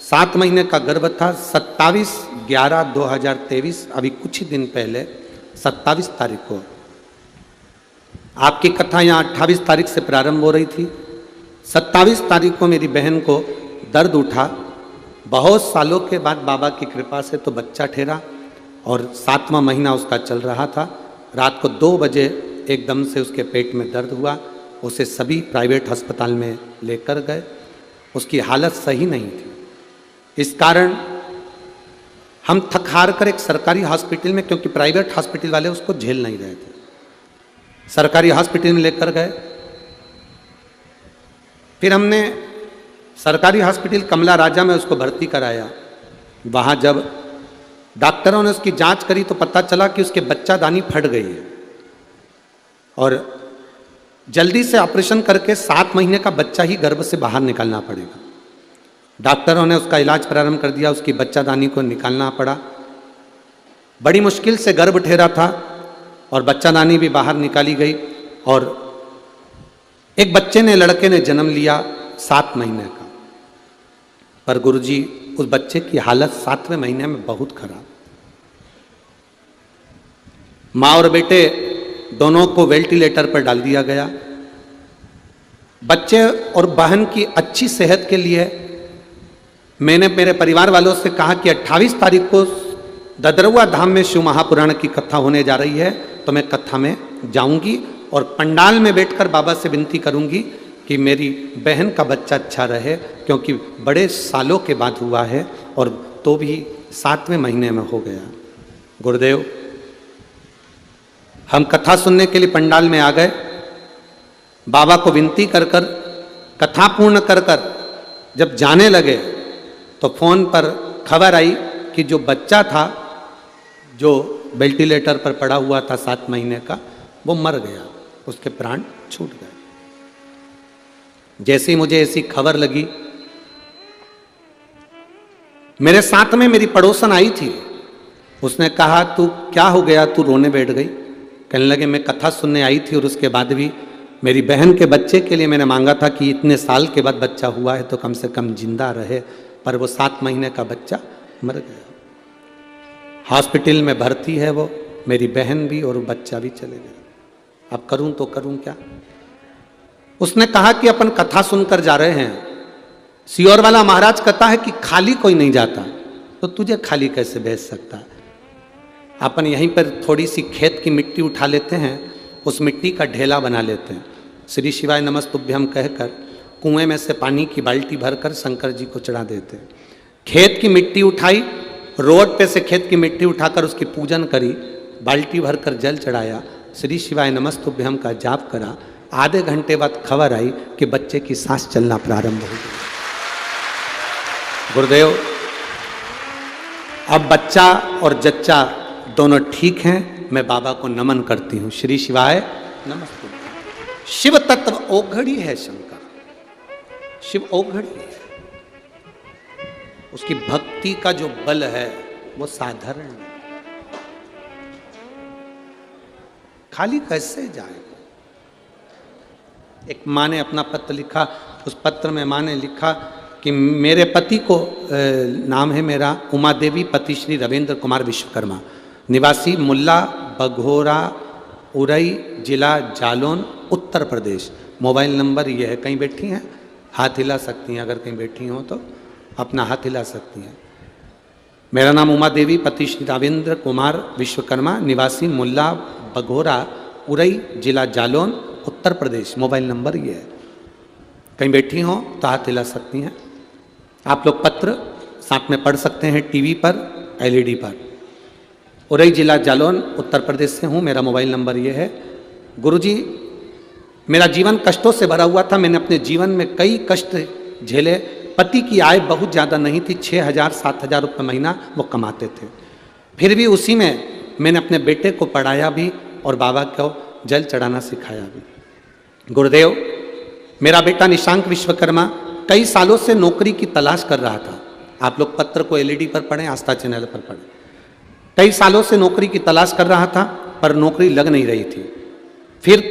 7 महीने का गर्भ था। 27/11/2023, अभी कुछ ही दिन पहले 27 तारीख को, आपकी कथा यहाँ 28 तारीख से प्रारंभ हो रही थी। 27 तारीख को मेरी बहन को दर्द उठा। बहुत सालों के बाद बाबा की कृपा से तो बच्चा ठहरा और 7वां महीना उसका चल रहा था। रात को 2 बजे एकदम से उसके पेट में दर्द हुआ। उसे सभी प्राइवेट अस्पताल में लेकर गए। उसकी हालत सही नहीं थी। इस कारण हम थक हार कर एक सरकारी हॉस्पिटल में, क्योंकि प्राइवेट हॉस्पिटल वाले उसको झेल नहीं रहे थे, सरकारी हॉस्पिटल में लेकर गए। फिर हमने सरकारी हॉस्पिटल कमला राजा में उसको भर्ती कराया। वहाँ जब डॉक्टरों ने उसकी जांच करी तो पता चला कि उसके बच्चादानी फट गई है और जल्दी से ऑपरेशन करके 7 महीने का बच्चा ही गर्भ से बाहर निकालना पड़ेगा। डॉक्टरों ने उसका इलाज प्रारंभ कर दिया। उसकी बच्चादानी को निकालना पड़ा। बड़ी मुश्किल से गर्भ ठहरा था और बच्चादानी भी बाहर निकाली गई और एक बच्चे ने, लड़के ने जन्म लिया 7 महीने का। पर गुरुजी, उस बच्चे की हालत 7वें महीने में बहुत खराब। माँ और बेटे दोनों को वेंटिलेटर पर डाल दिया गया। बच्चे और बहन की अच्छी सेहत के लिए मैंने मेरे परिवार वालों से कहा कि 28 तारीख को ददरुआ धाम में शिव महापुराण की कथा होने जा रही है, तो मैं कथा में जाऊंगी और पंडाल में बैठकर बाबा से विनती करूंगी कि मेरी बहन का बच्चा अच्छा रहे, क्योंकि बड़े सालों के बाद हुआ है और तो भी 7वें महीने में हो गया। गुरुदेव, हम कथा सुनने के लिए पंडाल में आ गए। बाबा को विनती कर कर कथा पूर्ण कर कर जब जाने लगे तो फोन पर खबर आई कि जो बच्चा था, जो वेंटिलेटर पर पड़ा हुआ था 7 महीने का, वो मर गया, उसके प्राण छूट गए। जैसे ही मुझे ऐसी खबर लगी, मेरे साथ में मेरी पड़ोसन आई थी, उसने कहा तू क्या हो गया, तू रोने बैठ गई। कहने लगे मैं कथा सुनने आई थी और उसके बाद भी मेरी बहन के बच्चे के लिए मैंने मांगा था कि इतने साल के बाद बच्चा हुआ है तो कम से कम जिंदा रहे, पर वो 7 महीने का बच्चा मर गया। हॉस्पिटल में भर्ती है वो, मेरी बहन भी और बच्चा भी चले गए। अब करूं तो करूं क्या। उसने कहा कि अपन कथा सुनकर जा रहे हैं, सियोर वाला महाराज कहता है कि खाली कोई नहीं जाता, तो तुझे खाली कैसे भेज सकता है। अपन यहीं पर थोड़ी सी खेत की मिट्टी उठा लेते हैं, उस मिट्टी का ढेला बना लेते हैं, श्री शिवाय नमस्तुभ्यम कहकर कुएं में से पानी की बाल्टी भरकर शंकर जी को चढ़ा देते हैं। खेत की मिट्टी उठाई, रोड पे से खेत की मिट्टी उठाकर उसकी पूजन करी, बाल्टी भरकर जल चढ़ाया, श्री शिवाय नमस्तुभ्यम का जाप करा। आधे घंटे बाद खबर आई कि बच्चे की सांस चलना प्रारंभ हो गई। गुरुदेव, अब बच्चा और जच्चा दोनों ठीक हैं। मैं बाबा को नमन करती हूँ। श्री शिवाय नमस्तुभ्यम। शिव तत्व ओघड़ी है शंकर, शिव ओघड़ी है। उसकी भक्ति का जो बल है वो साधारण है, खाली कैसे जाएगा। एक माँ ने अपना पत्र लिखा, उस पत्र में माँ ने लिखा कि मेरे पति को नाम है मेरा उमा देवी, पति श्री रविंद्र कुमार विश्वकर्मा, निवासी मुल्ला बघोरा उरई, जिला जालौन, उत्तर प्रदेश। मोबाइल नंबर ये है। कहीं बैठी हैं, हाथ हिला सकती हैं, अगर कहीं बैठी हो तो अपना हाथ हिला सकती हैं। मेरा नाम उमा देवी, पति श्री रविंद्र कुमार विश्वकर्मा, निवासी मुल्ला बघोरा उरई, जिला जालौन, उत्तर प्रदेश। मोबाइल नंबर ये है। कहीं बैठी हो तो हाथ हिला सकती हैं। आप लोग पत्र साथ में पढ़ सकते हैं टीवी पर, एलईडी पर। उरई, जिला जालौन, उत्तर प्रदेश से हूँ। मेरा मोबाइल नंबर ये है। गुरुजी, मेरा जीवन कष्टों से भरा हुआ था। मैंने अपने जीवन में कई कष्ट झेले। पति की आय बहुत ज़्यादा नहीं थी, 6,000-7,000 रुपये महीना वो कमाते थे। फिर भी उसी में मैंने अपने बेटे को पढ़ाया भी और बाबा को जल चढ़ाना सिखाया भी। गुरुदेव, मेरा बेटा निशांक विश्वकर्मा कई सालों से नौकरी की तलाश कर रहा था। आप लोग पत्र को एलईडी पर पढ़ें, आस्था चैनल पर पढ़ें। कई सालों से नौकरी की तलाश कर रहा था, पर नौकरी लग नहीं रही थी। फिर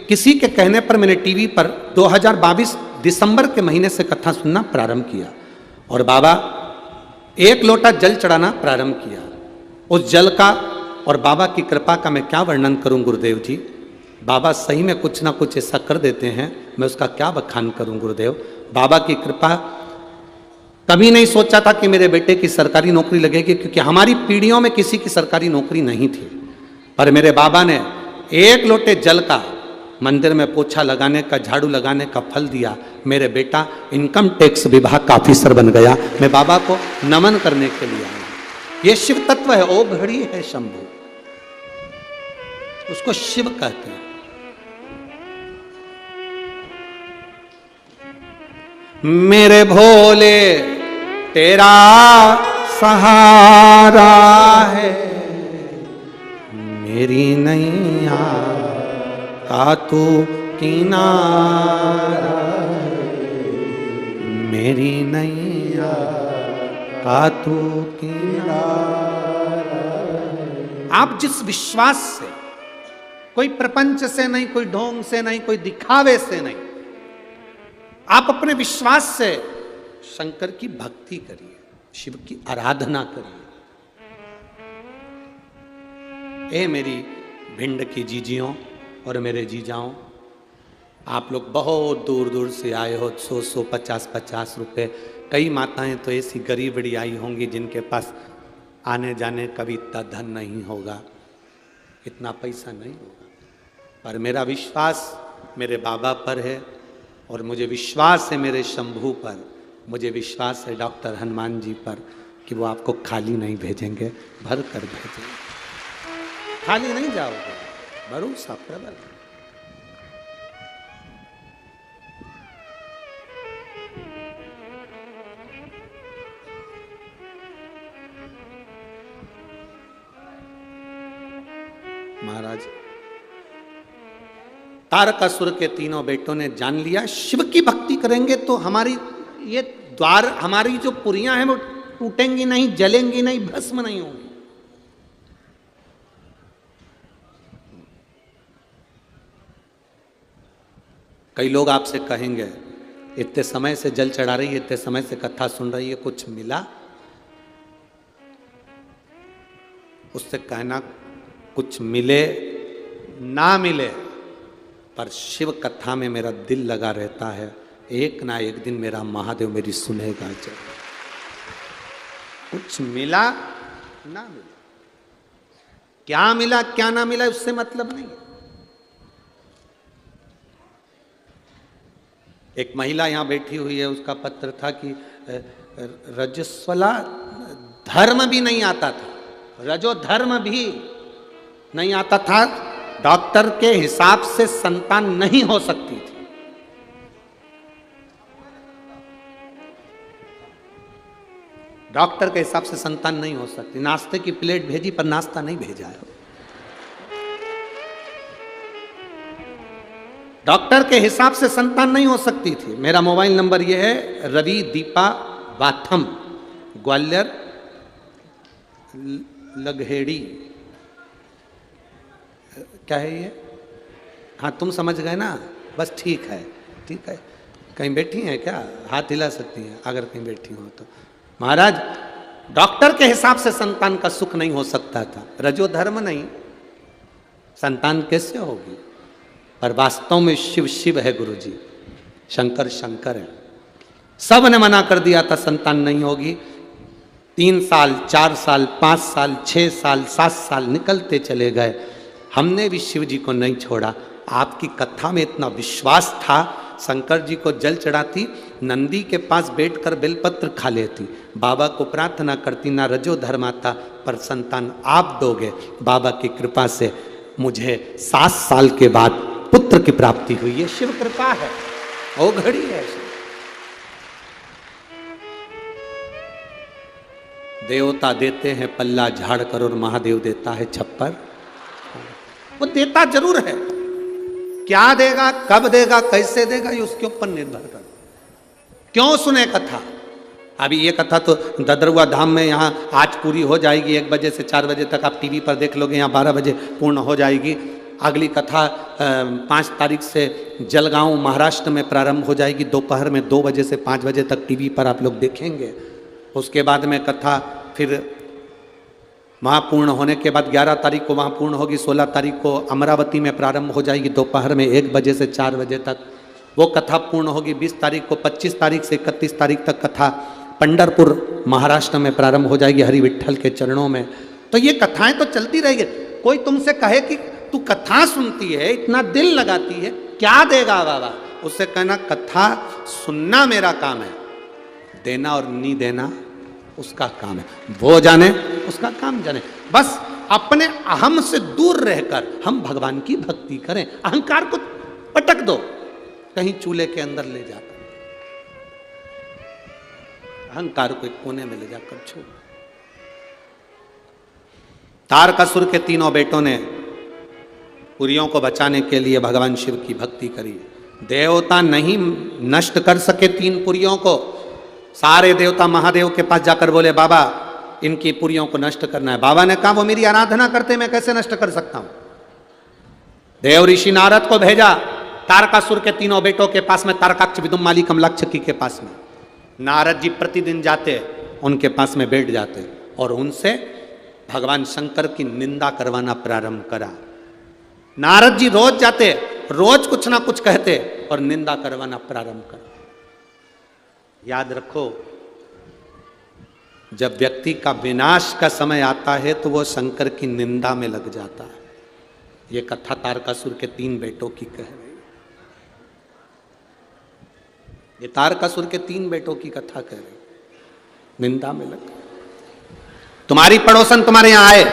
किसी के कहने पर मैंने टीवी पर 2022 दिसंबर के महीने से कथा सुनना प्रारंभ किया और बाबा 1 लोटा जल चढ़ाना प्रारंभ किया। उस जल का और बाबा की कृपा का मैं क्या वर्णन करूं गुरुदेव जी। बाबा सही में कुछ ना कुछ ऐसा कर देते हैं, मैं उसका क्या बखान करूं गुरुदेव। बाबा की कृपा। कभी नहीं सोचा था कि मेरे बेटे की सरकारी नौकरी लगेगी, क्योंकि हमारी पीढ़ियों में किसी की सरकारी नौकरी नहीं थी। पर मेरे बाबा ने 1 लोटे जल का मंदिर में पोछा लगाने का, झाड़ू लगाने का फल दिया। मेरे बेटा इनकम टैक्स विभाग का ऑफिसर बन गया। मैं बाबा को नमन करने के लिए आया। ये शिव तत्व है, ओघड़ी है शंभु, उसको शिव कहते हैं। मेरे भोले तेरा सहारा है, मेरी नैया का तू किनारा है, मेरी नैया का तू किनारा है। आप जिस विश्वास से, कोई प्रपंच से नहीं, कोई ढोंग से नहीं, कोई दिखावे से नहीं, आप अपने विश्वास से शंकर की भक्ति करिए, शिव की आराधना करिए। ए मेरी भिंड की जीजियों और मेरे जीजाओं, आप लोग बहुत दूर दूर से आए हो, 100-100, 50-50 रुपए कई माताएं तो ऐसी गरीबड़ी आई होंगी जिनके पास आने जाने का भी इतना धन नहीं होगा, इतना पैसा नहीं होगा, पर मेरा विश्वास मेरे बाबा पर है और मुझे विश्वास है मेरे शंभू पर, मुझे विश्वास है डॉक्टर हनुमान जी पर कि वो आपको खाली नहीं भेजेंगे, भर कर भेजेंगे, खाली नहीं जाओगे, भरोसा प्रबल। महाराज तारकासुर के तीनों बेटों ने जान लिया शिव की भक्ति करेंगे तो हमारी ये द्वार, हमारी जो पुरियां हैं वो टूटेंगी नहीं, जलेंगी नहीं, भस्म नहीं होंगी। कई लोग आपसे कहेंगे इतने समय से जल चढ़ा रही है, इतने समय से कथा सुन रही है, कुछ मिला? उससे कहना कुछ मिले ना मिले, पर शिव कथा में मेरा दिल लगा रहता है, एक ना एक दिन मेरा महादेव मेरी सुनेगा जरूर। कुछ मिला ना मिला, क्या मिला क्या ना मिला उससे मतलब नहीं। एक महिला यहां बैठी हुई है, उसका पत्र था कि रजस्वला धर्म भी नहीं आता था, रजो धर्म भी नहीं आता था, डॉक्टर के हिसाब से संतान नहीं हो सकती थी। डॉक्टर के हिसाब से संतान नहीं हो सकती। नाश्ते की प्लेट भेजी पर नाश्ता नहीं भेजा है। डॉक्टर के हिसाब से संतान नहीं हो सकती थी। मेरा मोबाइल नंबर यह है, रवि दीपा वाथम, ग्वालियर लगहेड़ी, क्या है ये? हाँ तुम समझ गए ना, बस ठीक है ठीक है। कहीं बैठी हैं क्या? हाथ हिला सकती हैं अगर कहीं बैठी हो तो। महाराज डॉक्टर के हिसाब से संतान का सुख नहीं हो सकता था, रजो धर्म नहीं, संतान कैसे होगी? पर वास्तव में शिव शिव है गुरुजी, शंकर शंकर है। सब ने मना कर दिया था संतान नहीं होगी। 3 साल 4 साल 5 साल 6 साल 7 साल निकलते चले गए, हमने भी शिव जी को नहीं छोड़ा। आपकी कथा में इतना विश्वास था, शंकर जी को जल चढ़ाती, नंदी के पास बैठकर बेलपत्र खा लेती, बाबा को प्रार्थना करती, ना रजो धर्म आता पर संतान आप दोगे। बाबा की कृपा से मुझे 7 साल के बाद पुत्र की प्राप्ति हुई। ये शिव कृपा है, वो घड़ी है। देवता देते हैं पल्ला झाड़ कर और महादेव देता है छप्पर। वो देता जरूर है, क्या देगा, कब देगा, कैसे देगा, ये उसके ऊपर निर्भर कर। क्यों सुने कथा? अभी ये कथा तो ददरुआ धाम में यहाँ आज पूरी हो जाएगी, 1 बजे से 4 बजे तक आप टीवी पर देख लोगे, यहाँ 12 बजे पूर्ण हो जाएगी। अगली कथा 5 तारीख से जलगांव महाराष्ट्र में प्रारंभ हो जाएगी, दोपहर में 2 बजे से 5 बजे तक टीवी पर आप लोग देखेंगे। उसके बाद में कथा फिर वहाँ पूर्ण होने के बाद 11 तारीख को वहाँ पूर्ण होगी, 16 तारीख को अमरावती में प्रारंभ हो जाएगी, दोपहर में 1 बजे से 4 बजे तक वो कथा पूर्ण होगी। 20 तारीख को, 25 तारीख से 31 तारीख तक कथा पंढरपुर महाराष्ट्र में प्रारंभ हो जाएगी, हरि विट्ठल के चरणों में। तो ये कथाएं तो चलती रहेगी। कोई तुमसे कहे कि तू कथा सुनती है, इतना दिल लगाती है, क्या देगा बाबा? उससे कहना कथा सुनना मेरा काम है, देना और नहीं देना उसका काम है। वो जाने, उसका काम जाने। बस अपने अहम से दूर रहकर हम भगवान की भक्ति करें। अहंकार को पटक दो, कहीं चूल्हे के अंदर ले जाकर, अहंकार को एक कोने में ले जाकर छोड़। तारकासुर के तीनों बेटों ने पुरियों को बचाने के लिए भगवान शिव की भक्ति करी। देवता नहीं नष्ट कर सके 3 पुरियों को। सारे देवता महादेव के पास जाकर बोले बाबा इनकी पुरियों को नष्ट करना है। बाबा ने कहा वो मेरी आराधना करते, मैं कैसे नष्ट कर सकता हूं? देव ऋषि नारद को भेजा तारकासुर के तीनों बेटों के पास में, तारकाक्ष विदुमाली कमलाक्षकी के पास में। नारद जी प्रतिदिन जाते, उनके पास में बैठ जाते और उनसे भगवान शंकर की निंदा करवाना प्रारंभ करा। नारद जी रोज जाते, रोज कुछ ना कुछ कहते और निंदा करवाना प्रारंभ करा। याद रखो जब व्यक्ति का विनाश का समय आता है तो वो शंकर की निंदा में लग जाता है। ये कथा तारकासुर के 3 बेटों की कह रही। ये तारकासुर के 3 बेटों की कथा कह रही। निंदा में लग, तुम्हारी पड़ोसन तुम्हारे यहां आए,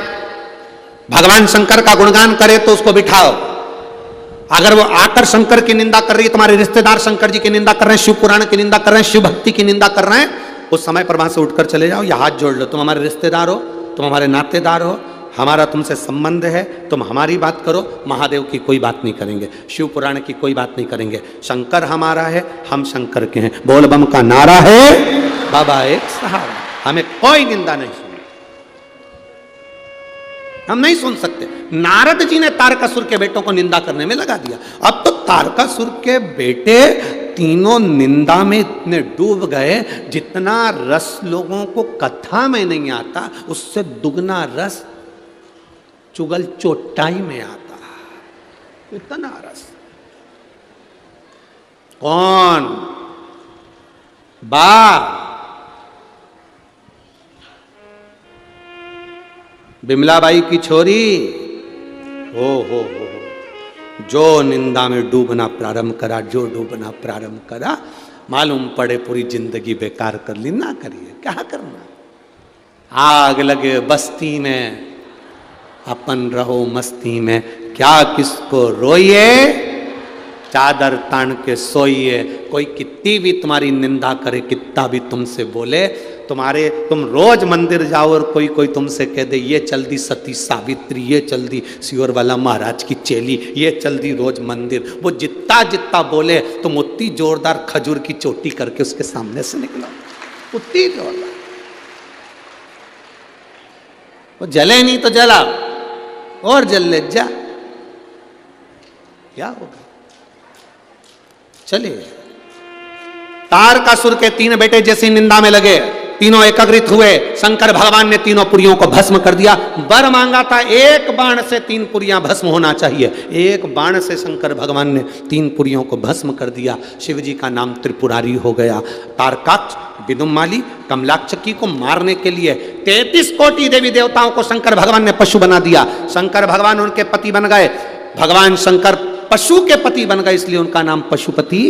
भगवान शंकर का गुणगान करे तो उसको बिठाओ। अगर वो आकर शंकर की निंदा कर रही है, तुम्हारे रिश्तेदार शंकर जी की निंदा कर रहे हैं, शिव पुराण की निंदा कर रहे हैं, शिव भक्ति की निंदा कर रहे हैं, उस समय पर वहां से उठकर चले जाओ या हाथ जोड़ लो। तुम हमारे रिश्तेदार हो, तुम हमारे नातेदार हो, हमारा तुमसे संबंध है, तुम हमारी बात करो, महादेव की कोई बात नहीं करेंगे, शिव पुराण की कोई बात नहीं करेंगे। शंकर हमारा है, हम शंकर के हैं, बोल बम का नारा है, बाबा एक सहारा, हमें कोई निंदा नहीं सुनी, हम नहीं सुन सकते। नारद जी ने तारकासुर के बेटों को निंदा करने में लगा दिया। अब तो तारकासुर के बेटे तीनों निंदा में इतने डूब गए, जितना रस लोगों को कथा में नहीं आता, उससे दुगना रस चुगल चोटाई में आता। इतना रस। कौन? बा बिमलाबाई की छोरी, हो, जो निंदा में डूबना प्रारंभ करा, जो डूबना प्रारंभ करा, मालूम पड़े पूरी जिंदगी बेकार कर ली। ना करिए, क्या करना। आग लगे बस्ती में, अपन रहो मस्ती में, क्या किसको रोइए, चादर तान के सोइए। कोई कितनी भी तुम्हारी निंदा करे, कितना भी तुमसे बोले, तुम रोज मंदिर जाओ और कोई तुमसे कह दे ये चल दी सती सावित्री, ये चल दी सियोर वाला महाराज की चेली, ये चल दी रोज मंदिर, वो जितना बोले तुम उतनी जोरदार खजूर की चोटी करके उसके सामने से निकलो, उतनी जोरदार। वो जले नहीं तो जला और जल ले जा, क्या होगा। चले तारकासुर के 3 बेटे जैसी निंदा में लगे, तीनों एकत्रित हुए, शंकर भगवान ने तीनों पुरियों को भस्म कर दिया। वर मांगा था, एक बाण से 3 पुरियां भस्म होना चाहिए, एक बाण से शंकर भगवान ने 3 पुरियों को भस्म कर दिया। शिव जी का नाम त्रिपुरारी हो गया। तारकाक्ष, विदुमाली, कमलाक्षकी को मारने के लिए 33 कोटि देवी देवताओं को शंकर भगवान ने पशु बना दिया। शंकर भगवान उनके पति बन गए। भगवान शंकर पशु के पति बन गए, इसलिए उनका नाम पशुपति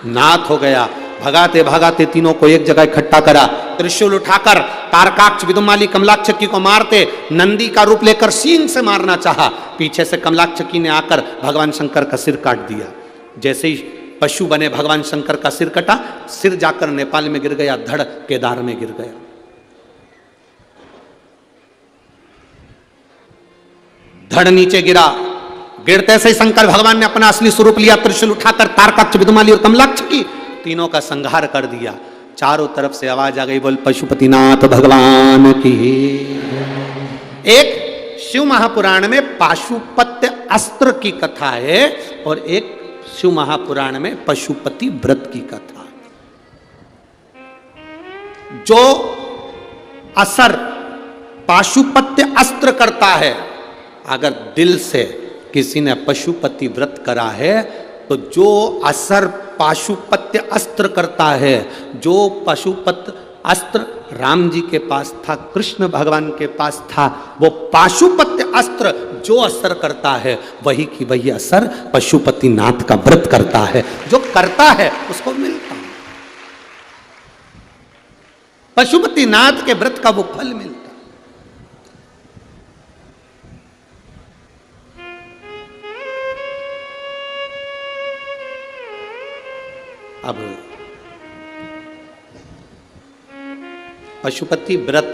नाथ हो गया। भगाते भगाते तीनों को एक जगह इकट्ठा करा, त्रिशूल उठाकर तारकाक्ष, विदुमाली, कमलाक्षकी को मारते, नंदी का रूप लेकर सींग से मारना चाहा, पीछे से कमलाक्षकी ने आकर भगवान शंकर का सिर काट दिया। जैसे ही पशु बने भगवान शंकर का सिर कटा, सिर जाकर नेपाल में गिर गया, धड़ केदार में गिर गया। धड़ नीचे गिरा, गिरते से शंकर भगवान ने अपना असली स्वरूप लिया, त्रिशूल उठाकर तारकाक्ष, विदुमाली और कमलाक्षकी तीनों का संहार कर दिया। चारों तरफ से आवाज आ गई, बोल पशुपतिनाथ भगवान की। एक शिव महापुराण में पाशुपत्य अस्त्र की कथा है और एक शिव महापुराण में पशुपति व्रत की कथा। जो असर पाशुपत्य अस्त्र करता है, अगर दिल से किसी ने पशुपति व्रत करा है, तो जो असर पाशुपत्य अस्त्र करता है, जो पशुपत अस्त्र राम जी के पास था, कृष्ण भगवान के पास था, वो पाशुपत्य अस्त्र जो असर करता है, वही की वही असर पशुपति नाथ का व्रत करता है। जो करता है उसको मिलता है, पशुपति नाथ के व्रत का वो फल मिलता है। अब पशुपति व्रत,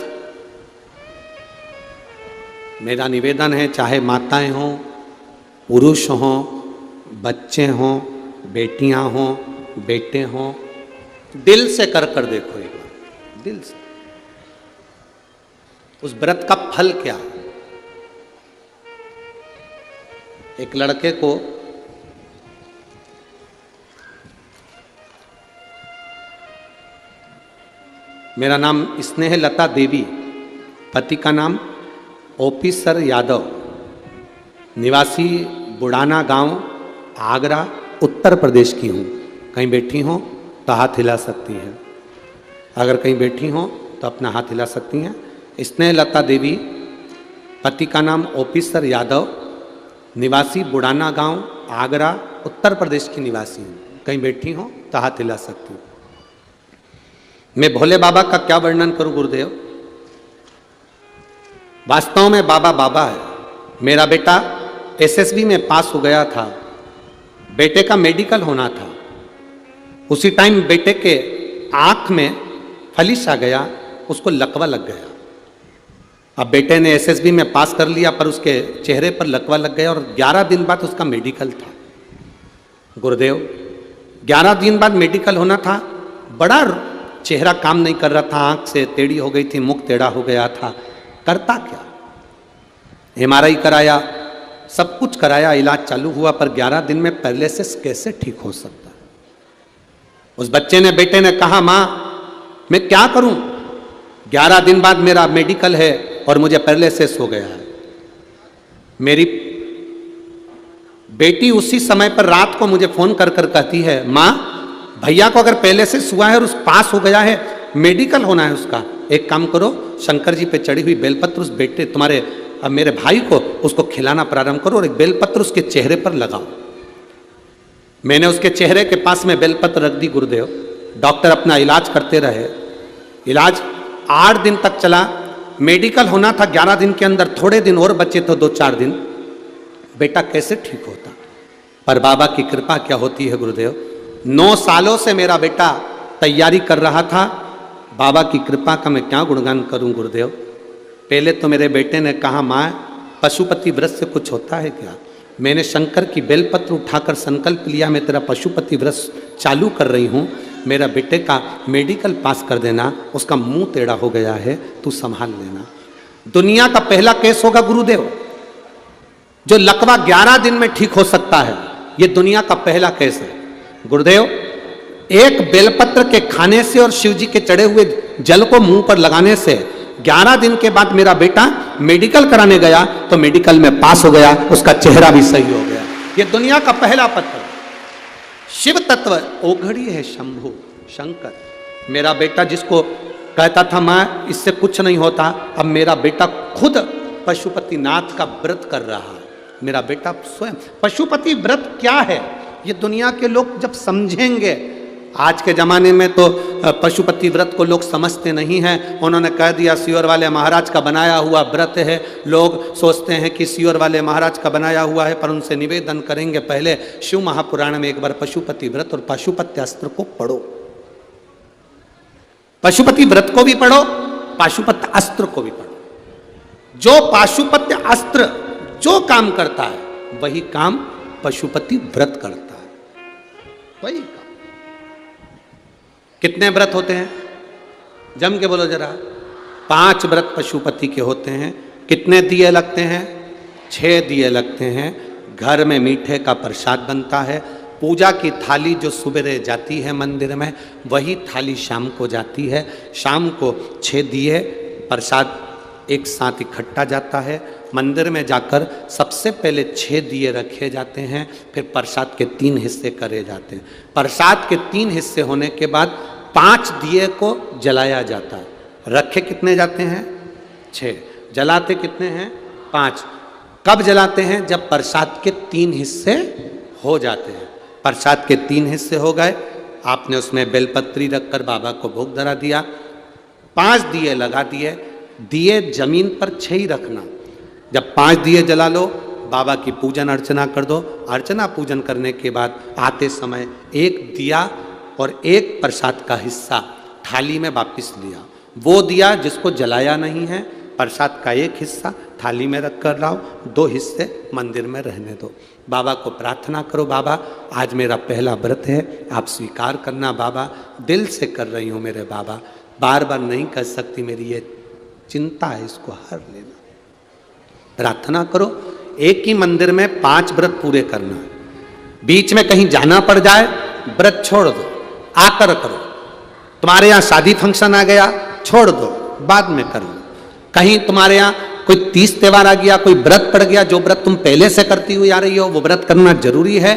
मेरा निवेदन है, चाहे माताएं हों, पुरुष हों, बच्चे हों, बेटियां हों, बेटे हों, दिल से कर देखो एक बार, दिल से। उस व्रत का फल क्या? एक लड़के को मेरा नाम स्नेह लता देवी, पति का नाम ओपीसर यादव, निवासी बुढ़ाना गांव, आगरा, उत्तर प्रदेश की हूँ। कहीं बैठी हो तो हाथ हिला सकती है, अगर कहीं बैठी हो तो अपना हाथ हिला सकती हैं। स्नेहलता देवी, पति का नाम ऑफिसर यादव, निवासी बुढ़ाना गांव, आगरा, उत्तर प्रदेश की निवासी हूँ। कहीं बैठी हो तो हाथ हिला सकती हूँ। मैं भोले बाबा का क्या वर्णन करूं गुरुदेव। वास्तव में बाबा बाबा है। मेरा बेटा एसएसबी में पास हो गया था, बेटे का मेडिकल होना था। उसी टाइम बेटे के आंख में फलिश आ गया, उसको लकवा लग गया। अब बेटे ने एसएसबी में पास कर लिया, पर उसके चेहरे पर लकवा लग गया और 11 दिन बाद उसका मेडिकल था। गुरुदेव 11 दिन बाद मेडिकल होना था। बड़ा चेहरा काम नहीं कर रहा था, आंख से टेढ़ी हो गई थी, मुख टेढ़ा हो गया था। करता क्या, एमआरआई कराया, सब कुछ कराया, इलाज चालू हुआ, पर 11 दिन में पैरालिसिस कैसे ठीक हो सकता है। उस बच्चे ने, बेटे ने कहा, मां मैं क्या करूं, 11 दिन बाद मेरा मेडिकल है और मुझे पैरालिसिस हो गया है। मेरी बेटी उसी समय पर रात को मुझे फोन कर कर कहती है, मां भैया को अगर पैरालिसिस हुआ है और उस पास हो गया है, मेडिकल होना है उसका, एक काम करो, शंकर जी पे चढ़ी हुई बेलपत्र उस बेटे तुम्हारे अब मेरे भाई को उसको खिलाना प्रारंभ करो और एक बेलपत्र उसके चेहरे पर लगाओ। मैंने उसके चेहरे के पास में बेलपत्र रख दी गुरुदेव। डॉक्टर अपना इलाज करते रहे। इलाज 8 दिन तक चला। मेडिकल होना था 11 दिन के अंदर, थोड़े दिन और बचे तो 2-4 दिन, बेटा कैसे ठीक होता। पर बाबा की कृपा क्या होती है गुरुदेव। 9 सालों से मेरा बेटा तैयारी कर रहा था। बाबा की कृपा का मैं क्या गुणगान करूं गुरुदेव। पहले तो मेरे बेटे ने कहा, माँ पशुपति व्रत से कुछ होता है क्या। मैंने शंकर की बेलपत्र उठाकर संकल्प लिया, मैं तेरा पशुपति व्रत चालू कर रही हूँ, मेरा बेटे का मेडिकल पास कर देना, उसका मुंह टेढ़ा हो गया है, तू संभाल लेना। दुनिया का पहला केस होगा गुरुदेव, जो लकवा 11 दिन में ठीक हो सकता है। ये दुनिया का पहला केस है गुरुदेव। एक बेलपत्र के खाने से और शिव जी के चढ़े हुए जल को मुंह पर लगाने से 11 दिन के बाद मेरा बेटा मेडिकल कराने गया तो मेडिकल में पास हो गया, उसका चेहरा भी सही हो गया। ये दुनिया का पहला पत्र। शिव तत्व ओघड़ी है शंभु शंकर। मेरा बेटा जिसको कहता था मां इससे कुछ नहीं होता, अब मेरा बेटा खुद पशुपति नाथ का व्रत कर रहा है। मेरा बेटा स्वयं पशुपति व्रत क्या है ये दुनिया के लोग जब समझेंगे। आज के ज़माने में तो पशुपति व्रत को लोग समझते नहीं हैं। उन्होंने कह दिया सियोर वाले महाराज का बनाया हुआ व्रत है। लोग सोचते हैं कि सियोर वाले महाराज का बनाया हुआ है, पर उनसे निवेदन करेंगे पहले शिव महापुराण में एक बार पशुपति व्रत और पशुपति अस्त्र को पढ़ो। पशुपति व्रत को भी पढ़ो, पाशुपत्य अस्त्र को भी पढ़ो। जो पाशुपत्य अस्त्र जो काम करता है वही काम पशुपति व्रत करता है, वही काम। कितने व्रत होते हैं जम के बोलो जरा। 5 व्रत पशुपति के होते हैं। कितने दिए लगते हैं? 6 दिए लगते हैं। घर में मीठे का प्रसाद बनता है। पूजा की थाली जो सुबह जाती है मंदिर में, वही थाली शाम को जाती है। शाम को 6 दिए प्रसाद एक साथ इकट्ठा जाता है। मंदिर में जाकर सबसे पहले 6 दिए रखे जाते हैं, फिर प्रसाद के 3 हिस्से करे जाते हैं। प्रसाद के 3 हिस्से होने के बाद 5 दिए को जलाया जाता है। रखे कितने जाते हैं? 6। जलाते कितने हैं? 5। कब जलाते हैं? जब प्रसाद के 3 हिस्से हो जाते हैं। प्रसाद के 3 हिस्से हो गए, आपने उसमें बेलपत्री रखकर बाबा को भोग धरा दिया। 5 दिए लगा दिए। दिए जमीन पर 6 ही रखना। जब 5 दिए जला लो, बाबा की पूजन अर्चना कर दो। अर्चना पूजन करने के बाद आते समय 1 दिया और 1 प्रसाद का हिस्सा थाली में वापस लिया। वो दिया जिसको जलाया नहीं है, प्रसाद का 1 हिस्सा थाली में रख कर लाओ, 2 हिस्से मंदिर में रहने दो। बाबा को प्रार्थना करो, बाबा आज मेरा पहला व्रत है, आप स्वीकार करना बाबा, दिल से कर रही हूँ मेरे बाबा, बार बार नहीं कर सकती, मेरी ये चिंता है, इसको हर लेना। प्रार्थना करो। एक ही मंदिर में 5 व्रत पूरे करना है। बीच में कहीं जाना पड़ जाए, व्रत छोड़ दो, आकर करो। तुम्हारे यहाँ शादी फंक्शन आ गया, छोड़ दो, बाद में कर लो। कहीं तुम्हारे यहाँ कोई 30 त्योहार आ गया, कोई व्रत पड़ गया, जो व्रत तुम पहले से करती हुई आ रही हो वो व्रत करना जरूरी है,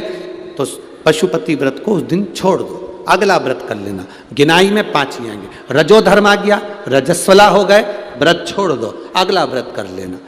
तो पशुपति व्रत को उस दिन छोड़ दो। अगला व्रत कर लेना। गिनाई में 5 ही आएंगे। रजो धर्म आ गया, रजस्वला हो गए, व्रत छोड़ दो, अगला व्रत कर लेना।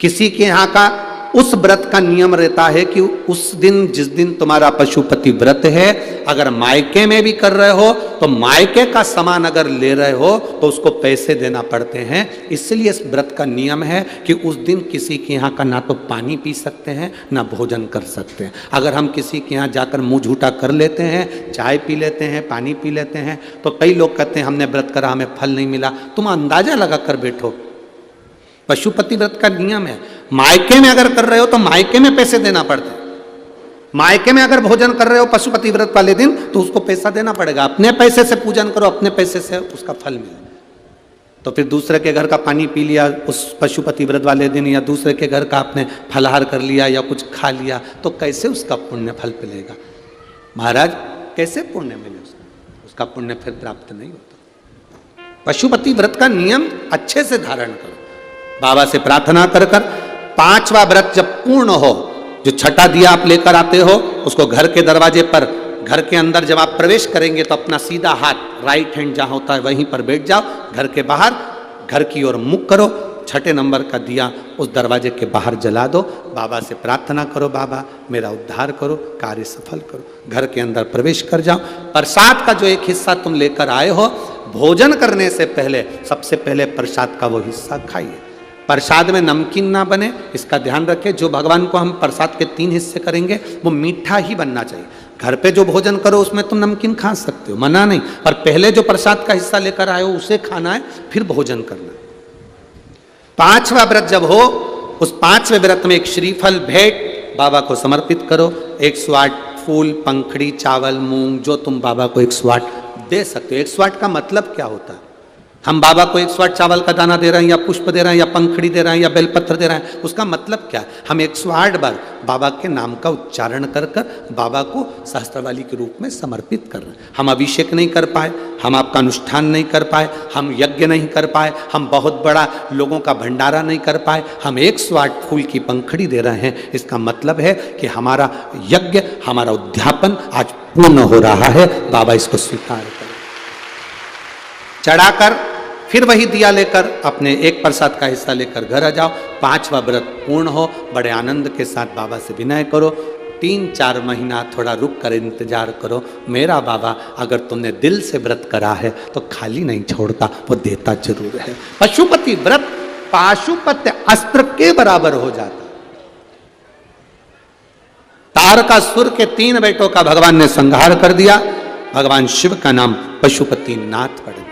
किसी के यहाँ का उस व्रत का नियम रहता है कि उस दिन, जिस दिन तुम्हारा पशुपति व्रत है, अगर मायके में भी कर रहे हो तो मायके का सामान अगर ले रहे हो तो उसको पैसे देना पड़ते हैं। इसलिए इस व्रत का नियम है कि उस दिन किसी के यहाँ का ना तो पानी पी सकते हैं ना भोजन कर सकते हैं। अगर हम किसी के यहाँ जाकर मुंह झूठा कर लेते हैं, चाय पी लेते हैं, पानी पी लेते हैं, तो कई लोग कहते हैं हमने व्रत करा, हमें फल नहीं मिला। तुम अंदाजा लगा कर बैठो, पशुपति व्रत का नियम है। मायके में अगर कर रहे हो तो मायके में पैसे देना पड़ता है। मायके में अगर भोजन कर रहे हो पशुपति व्रत वाले दिन तो उसको पैसा देना पड़ेगा। अपने पैसे से पूजन करो, अपने पैसे से उसका फल मिले। तो फिर दूसरे के घर का पानी पी लिया उस पशुपति व्रत वाले दिन, या दूसरे के घर का आपने फलाहार कर लिया या कुछ खा लिया, तो कैसे उसका पुण्य फल मिलेगा महाराज? कैसे पुण्य मिले उसका पुण्य फिर प्राप्त नहीं होता। पशुपति व्रत का नियम अच्छे से धारण करो, बाबा से प्रार्थना कर कर। 5वां व्रत जब पूर्ण हो, जो छठा दिया आप लेकर आते हो उसको घर के दरवाजे पर, घर के अंदर जब आप प्रवेश करेंगे तो अपना सीधा हाथ राइट हैंड जहां होता है वहीं पर बैठ जाओ। घर के बाहर घर की ओर मुख करो, 6ठे नंबर का दिया उस दरवाजे के बाहर जला दो। बाबा से प्रार्थना करो, बाबा मेरा उद्धार करो, कार्य सफल करो। घर के अंदर प्रवेश कर जाओ। प्रसाद का जो एक हिस्सा तुम लेकर आए हो, भोजन करने से पहले सबसे पहले प्रसाद का वो हिस्सा खाइए। प्रसाद में नमकीन ना बने, इसका ध्यान रखें। जो भगवान को हम प्रसाद के 3 हिस्से करेंगे वो मीठा ही बनना चाहिए। घर पे जो भोजन करो उसमें तुम नमकीन खा सकते हो, मना नहीं, पर पहले जो प्रसाद का हिस्सा लेकर आए हो उसे खाना है, फिर भोजन करना है। 5वां व्रत जब हो, उस 5वें व्रत में एक श्रीफल भेंट बाबा को समर्पित करो। 108 फूल, पंखड़ी, चावल, मूंग, जो तुम बाबा को 108 दे सकते हो। 108 का मतलब क्या होता है? हम बाबा को 108 चावल का दाना दे रहे हैं, या पुष्प दे रहे हैं, या पंखड़ी दे रहे हैं, या बेलपत्र दे रहे हैं, उसका मतलब क्या है? हम 108 बार बाबा के नाम का उच्चारण कर कर बाबा को सहस्त्रवाली के रूप में समर्पित कर रहे हैं। हम अभिषेक नहीं कर पाए, हम आपका अनुष्ठान नहीं कर पाए, हम यज्ञ नहीं कर पाए, हम बहुत बड़ा लोगों का भंडारा नहीं कर पाए, हम 108 फूल की पंखड़ी दे रहे हैं। इसका मतलब है कि हमारा यज्ञ, हमारा उद्यापन आज पूर्ण हो रहा है। बाबा इसको स्वीकार करें। चढ़ाकर फिर वही दिया लेकर अपने एक प्रसाद का हिस्सा लेकर घर आ जाओ। 5वां व्रत पूर्ण हो, बड़े आनंद के साथ बाबा से विनय करो। 3-4 महीना थोड़ा रुक कर इंतजार करो। मेरा बाबा अगर तुमने दिल से व्रत करा है तो खाली नहीं छोड़ता, वो देता जरूर है। पशुपति व्रत पाशुपत अस्त्र के बराबर हो जाता। तारकासुर के 3 बेटों का भगवान ने संहार कर दिया। भगवान शिव का नाम पशुपति नाथ पड़ गया।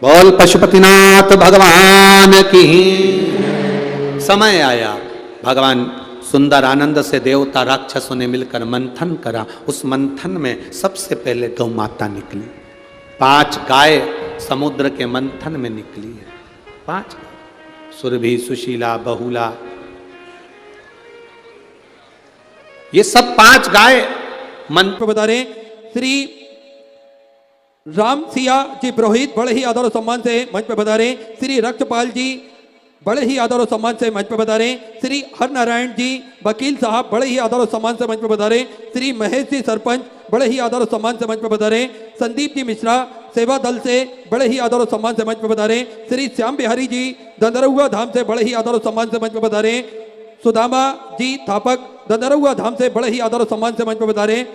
बोल पशुपतिनाथ भगवान की। समय आया, भगवान सुंदर आनंद से देवता राक्षसों ने मिलकर मंथन करा। उस मंथन में सबसे पहले गौ माता निकली। 5 गाय समुद्र के मंथन में निकली है। 5 सुरभि, सुशीला, बहुला, ये सब 5 गाय मंत्र बता रहे। श्री राम सिया जी पुरोहित बड़े ही आदर और सम्मान से मंच पर बता रहे। श्री रक्षपाल जी बड़े ही आदर और सम्मान से मंच पर बता रहे। श्री हरनारायण जी वकील साहब बड़े ही आदर और सम्मान से मंच पर बता रहे। श्री महेश जी सरपंच बड़े ही आदर और सम्मान से मंच पर बता रहे। संदीप जी मिश्रा सेवा दल से बड़े ही आदर और सम्मान से मंच पर बता रहे। श्री श्याम बिहारी जी दंदरुआ धाम से बड़े ही आदर और सम्मान से मंच पर बता रहे। सुदामा जी थापक दंदरुआ धाम से बड़े ही आदर और सम्मान से मंच पर बता रहे।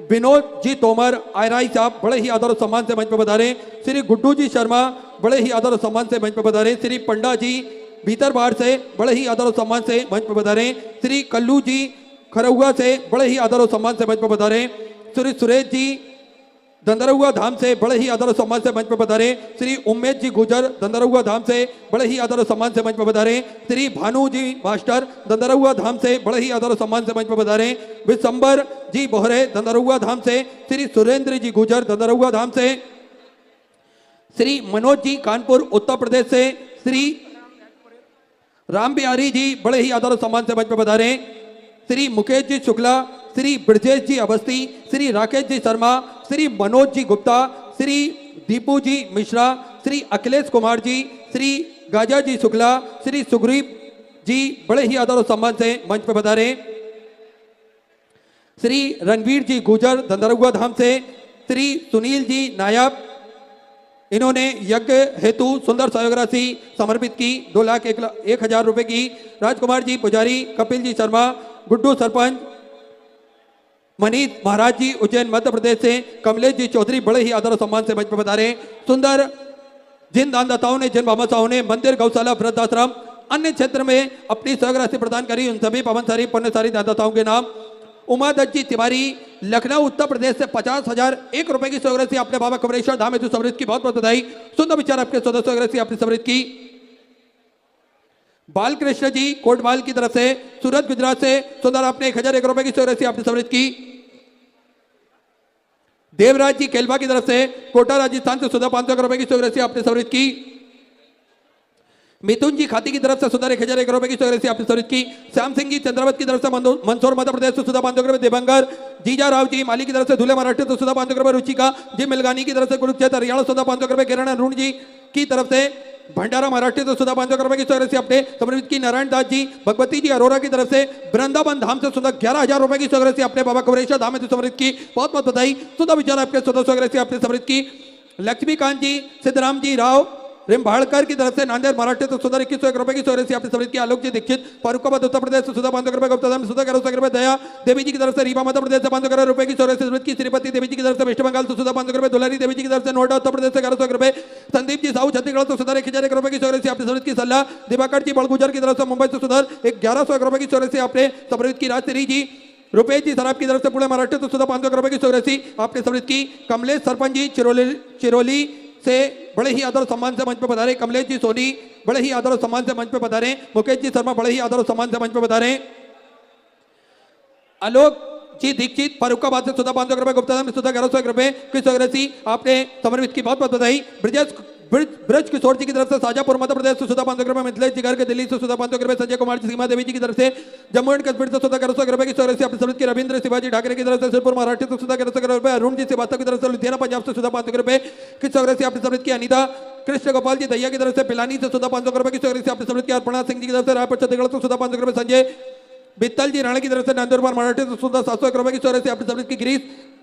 विनोद जी तोमर आयराई साहब बड़े ही आदर और सम्मान से मंच पर बता रहे। श्री गुड्डू जी शर्मा बड़े ही आदर और सम्मान से मंच पर बता रहे। श्री पंडा जी भीतरबार से बड़े ही आदर और सम्मान से मंच पर बता रहे। श्री कल्लू जी खरौआ से बड़े ही आदर और सम्मान से मंच पर बता रहे। श्री सुरेश जी दंदरुआ धाम से बड़े ही आदर और सम्मान से मंच पर बता रहे। श्री उम्मेद जी गुजर दंदरुआ धाम से बड़े ही आदर और सम्मान से मंच पर बता रहे। श्री भानु जी मास्टर दंदरुआ धाम से बड़े ही आदर और सम्मान से मंच पर बता रहे। विशंबर जी बोहरे दंदरुआ धाम से। श्री सुरेंद्र जी गुजर दंदरुआ धाम से। श्री मनोज जी कानपुर उत्तर प्रदेश से। श्री राम बिहारी जी बड़े ही आदर और सम्मान से मंच पर बता रहे। श्री मुकेश जी शुक्ला, श्री ब्रजेश जी अवस्थी, श्री राकेश जी शर्मा, श्री मनोज जी गुप्ता, श्री दीपू जी मिश्रा, श्री अखिलेश कुमार जी, श्री गाजा जी शुक्ला, श्री सुग्रीव जी बड़े ही आदर और सम्मान से मंच पर बता रहे। श्री रणवीर जी गुजर दंदरुआ धाम से। श्री सुनील जी नायब, इन्होंने यज्ञ हेतु सुंदर सहयोग राशि समर्पित की 2,01,000 रुपए की। राजकुमार जी पुजारी, कपिल जी शर्मा, गुड्डू सरपंच, मनीष महाराज जी उज्जैन मध्य प्रदेश से, कमलेश जी चौधरी बड़े ही आदर और सम्मान से मंच पर बता रहे। सुंदर जिन दानदाताओं ने, जिन बाबासाओं ने मंदिर, गौशाला, वृद्धाश्रम, अन्य क्षेत्र में अपनी सहयोग राशि प्रदान करी, उन सभी पावनसारी पुण्यसारी दानदाताओं के नाम। उमा दत्त जी तिवारी, लखनऊ उत्तर प्रदेश से 50,001 रुपए की सहयोग राशि आपने बाबा कमलेश्वर धाम हेतु समृद्ध की, बहुत बहुत बधाई। सुंदर विचार आपके सदस्य सहयोग राशि आपने समृद्ध की। बालकृष्ण जी कोटवाल की तरफ से, सूरत गुजरात से, सुंदर आपने 1,001 रुपए की सहयोग राशि आपने समृद्ध की। देवराज जी केलवा की तरफ से, कोटा राजस्थान से, सुधा 500 रुपए की सहयोग राशि आपने समृद्ध की। मिथुन जी खाती की तरफ से सुधा 1,001 रुपए की सहयोग राशि आपने समृद्ध की। श्याम सिंह जी चंद्रावत की तरफ से, मंदसौर मध्य प्रदेश से, सुधा 500 रुपए। देवंगर जीजा राव जी माली की तरफ से, धुले महाराष्ट्र से, सुधा 500 रुपए। रुचिका जी मिलगानी की तरफ से, कुरुक्षेत्र हरियाणा, सुधा 500 रुपए। किरण अरुण जी की तरफ से, भंडारा महाराष्ट्र से, सुधा 500 रुपए की सहयोग राशि आपने समर्पित की। नारायण दास जी भगवती जी अरोरा की तरफ से, वृंदावन धाम से, सुधा 11,000 रुपए की सहयोग राशि आपने बाबा कमलेश्वर धाम में समर्पित की, बहुत बहुत बधाई। सुधा विचार आपके सुधा सहयोग राशि आपने समर्पित की। लक्ष्मीकांत जी, सिद्धराम जी राव रिम्भाड़कर की तरफ से, नांदेड़ महाराष्ट्र से, सुधा 21,100 रुपए की सहयोग राशि आपने समर्पित की। आलोक जी दीक्षित फरुखाबाद उत्तर प्रदेश से, सुधा 500 रुपए। गुप्ता धाम सुधा 1100 रुपए। दया देवी जी की तरफ से, रीवा मध्य प्रदेश से, 500 रुपए की सहयोग राशि समर्पित की। श्रीपति देवी जी की तरफ से, वेस्ट बंगाल से, सुधा 500 रुपए। दुलारी देवी जी की तरफ से, नोएडा उत्तर प्रदेश से, 1100 रुपए। संदीप जी साहू छत्तीसगढ़ से, सुधा 1,001 रुपए की सहयोग राशि आपने समर्पित की। सलाह दिवाकर जी बड़गुजर की तरफ से, मुंबई से, सुधा 1,100 रुपए की सहयोग राशि आपने समर्पित की। राजश्री जी रुपेश जी सराब की तरफ से, पुणे महाराष्ट्र से, सुधा 500 रुपए की सहयोग राशि आपने समर्पित की। कमलेश सरपंच जी चिरोली से बड़े ही आदर सम्मान से मंच पर बता रहे। कमलेश जी सोनी बड़े ही आदर सम्मान से मंच पर बता रहे। मुकेश जी शर्मा बड़े ही आदर सम्मान से मंच पर बता रहे। आलोक जी दीक्षित फरुखाबाद से, सुधा 500 रुपए। गुप्ता में सुधा 1100 रुपए की सहयोग राशि आपने समर्पित की, बहुत बहुत बधाई। ब्रज किशोर जी की तरफ से, शाजापुर मध्य प्रदेश से, सुधा 500 रुपए। मिथिलेश जी के दिल्ली से, सुधा 500 रुपए। संजय कुमार जी सीमा देवी जी की तरफ से, जम्मू एंड कश्मीर से, सुधा 1100 रुपए की सहयोग राशि आपने समर्पित की। रविंद्र शिवाजी ठाकरे की तरफ से, सिरपुर महाराष्ट्र से, सुधा 1100 रुपए। अरुण जी श्रीवास्तव की तरफ से, लुधियाना पंजाब से, सुधा 500 रुपए की सहयोग राशि आपने समर्पित की। अनिता कृष्ण गोपाल जी दैया की तरफ से, पिलानी से, सुधा 500 रुपए की सहयोग राशि आपने समर्पित की। अर्पणा सिंह जी की तरफ से, रायपुर छत्तीसगढ़ से, सुधा 500 रुपए। संजय बित्तल जी राणा की तरफ से, नंदुरबार महाराष्ट्र से, सुधा 700 रुपए की सहयोग राशि आपने समर्पित की।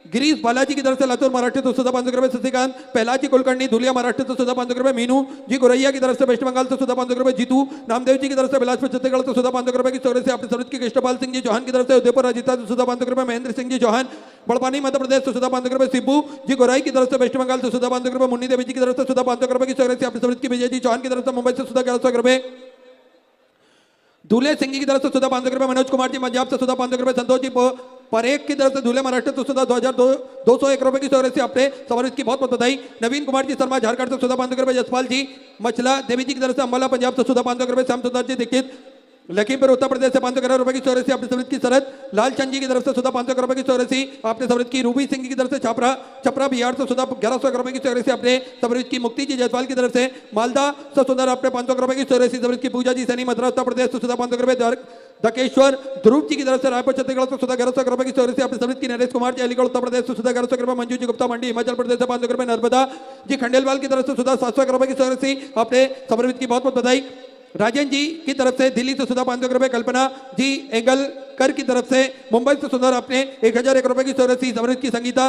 गिरीश बालाजी की तरफ से, लातूर महाराष्ट्र से, सुधा 500 रुपए। शशिकांत पहला जी कुलकर्णी धुलिया महाराष्ट्र से, सुधा 500 रुपए। मीनू जी गोरैया की तरफ से, वेस्ट बंगाल से, सुधा 500 रुपए। जीतू नामदेव जी की तरफ से, बिलासपुर छत्तीसगढ़ से, सुधा 500 रुपए की सहयोग राशि आपने समर्पित की। कृष्णपाल सिंह जी चौहान की तरफ से, उदयपुर राजस्थान से, सुधा 500 रुपए। महेंद्र सिंह जी चौहान बड़पानी मध्य प्रदेश से, सुधा 500 रुपए। शिबू जी गोराई की तरफ से, वेस्ट बंगाल से, सुधा 500 रुपए। मुन्नी देवी जी की तरफ से, सुधा 500 रुपए की सहयोग राशि आपने समर्पित की। विजय जी चौहान की तरफ से, मुंबई से, सुधा 1100 रुपए। दूल्हे सिंह की तरफ से, सुधा 500 रुपए। मनोज कुमार जी पंजाब से, सुधा 500 रुपए। संतोष जी परेख की तरफ से, धुले महाराष्ट्र से, सुधा 2,201 रुपए की सहयोग राशि आपने समर्पित की, बहुत बहुत बधाई। नवीन कुमार जी शर्मा झारखंड से, सुधा 500 रुपए। जसपाल जी मछला देवी जी की तरफ से, अंबाला पंजाब से, सुधा 500 रुपए। श्याम सुंदर जी दीक्षित लखीमपुर उत्तर प्रदेश से, 500 रुपए की सहयोग राशि आपने समर्पित की। शरद लालचंद जी की तरफ से, सुधा 500 रुपए की सहयोग राशि आपने समर्पित की। रूबी सिंह की तरफ से, छपरा बिहार से, सुधा 1100 रुपए की सहयोग राशि आपने समर्पित की। मुक्ति जी जायसवाल की तरफ से, मालदा से, सुधा आपने 500 रुपए की सहयोग राशि समर्पित की। पूजा जी सैनी मथुरा उत्तर प्रदेश से, सुधा 500 रुपए। दकेश्वर ध्रुव जी की तरफ से, रायपुर छत्तीसगढ़ से, सुधा 1100 रुपए की सहयोग राशि आपने समर्पित की। नरेश कुमार जी अलीगढ़ उत्तर प्रदेश से, सुधा 1100 रुपए। मंजू जी गुप्ता मंडी हिमाचल प्रदेश से, 500 रुपए। नर्मदा जी खंडेलवाल की तरफ से, सुधा 700 रुपए की सहयोग राशि आपने समर्पित की, बहुत बहुत बधाई। राजेंद्र जी की तरफ से, दिल्ली से, सुधा 500 रुपए। कल्पना जी एंगलकर की तरफ से, मुंबई से, सुधा आपने 1,001 रुपए की सहयोग राशि समर्पित की।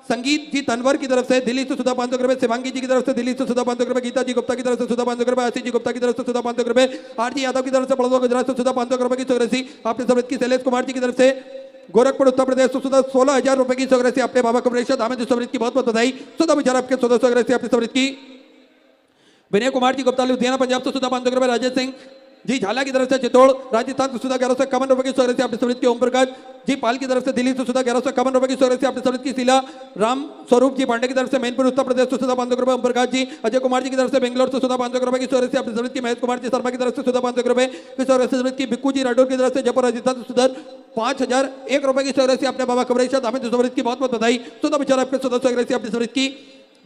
संगीत जी तनवर की तरफ से, दिल्ली से, सुधा 500 रुपए। शिवांगी जी की तरफ से, दिल्ली से, सुधा 500 रुपए। गीता जी गुप्ता की तरफ से, सुधा 500 रुपए। आशीष जी गुप्ता की तरफ से, सुधा 500 रुपए। आरजी यादव की तरफ से, बड़ौदा गुजरात से, सुधा 500 रुपए की सहयोग राशि आपने समर्पित की। शैलेश कुमार जी की तरफ से, गोरखपुर उत्तर प्रदेश से, सुधा 16,000 रुपए की सहयोग राशि आपने बाबा कमलेश्वर धाम में समर्पित की, बहुत बहुत बधाई। सुधा विचार आपके 14 सहयोग राशि आपने समर्पित की। विनय कुमार जी गुप्ता लुधियाना पंजाब से, सुधा 500 रुपए। राजेश सिंह जी झाला की तरफ से, चित्तौड़ राजस्थान से, सुधा 1151 रुपए की सहयोग राशि आपने समर्पित की। ओम प्रकाश जी पाल की तरफ से, दिल्ली से, सुधा 1151 रुपए की सहयोग राशि आपने समर्पित की। शीला राम स्वरूप जी पांडे की तरफ से, मैनपुर उत्तर प्रदेश से, सुधा 500 रुपए। ओम प्रकाश जी अजय कुमार जी की तरफ से, बेंगलोर से, सुधा 500 रुपए की सहयोग राशि आपने समर्पित की। महेश कुमार जी शर्मा की तरफ से, सुधा 500 रुपए की सहयोग राशि समर्पित की। बिक्कू जी राठौर की तरफ से, जयपुर राजस्थान से, सुधा 5,001 रुपए की सहयोग राशि आपने बाबा कमलेश्वर धाम में समर्पित की, बहुत बहुत बधाई। सुधा विचार आपके 14 सहयोग राशि आपने समर्पित की।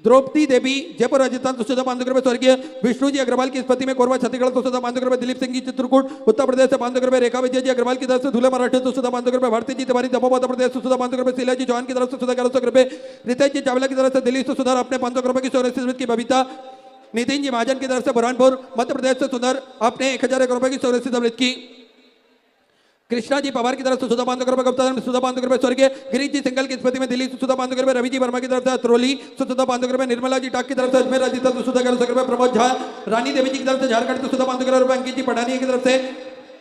द्रौपदी देवी जयपुर राजस्थान से, सुधा 500 रुपए। स्वर्गीय विष्णु जी अग्रवाल की स्मृति में, कोरबा छत्तीसगढ़ से, सुधा 500 रुपए। दिलीप सिंह जी चित्रकूट उत्तर प्रदेश से, 500 रुपए। रेखा विजय जी अग्रवाल की तरफ से, धुले महाराष्ट्र से, सुधा 500 रुपए। भारती जी तिवारी दमोह उत्तर प्रदेश से, सुधा 500 रुपए। शीला जी चौहान की तरफ से, सुधा 1100 रुपए। रितेश जी चावला की तरफ से, दिल्ली से, सुधा आपने 500 रुपए की सहयोग राशि समर्पित की। बबीता नितिन जी महाजन की तरफ से, बुरहानपुर मध्य प्रदेश से, सुधा आपने 1,001 रुपए की सहयोग राशि समर्पित की। कृष्णा जी पवार की तरफ से 14,500 रुपए, गुप्ता धर्म 14,500 रुपए, स्वर्गीय गिरीश जी सिंगल की स्मृति में दिल्ली 14,500 रुपए, रवि जी वर्मा की तरफ से अतरौली 14,500 रुपए, निर्मला जी टाक की तरफ से अजमेर राजस्थान 1100 रुपए, प्रमोद झा रानी देवी जी की तरफ से झारखंड 14,500 रुपए, अंकित जी पठानिया की तरफ से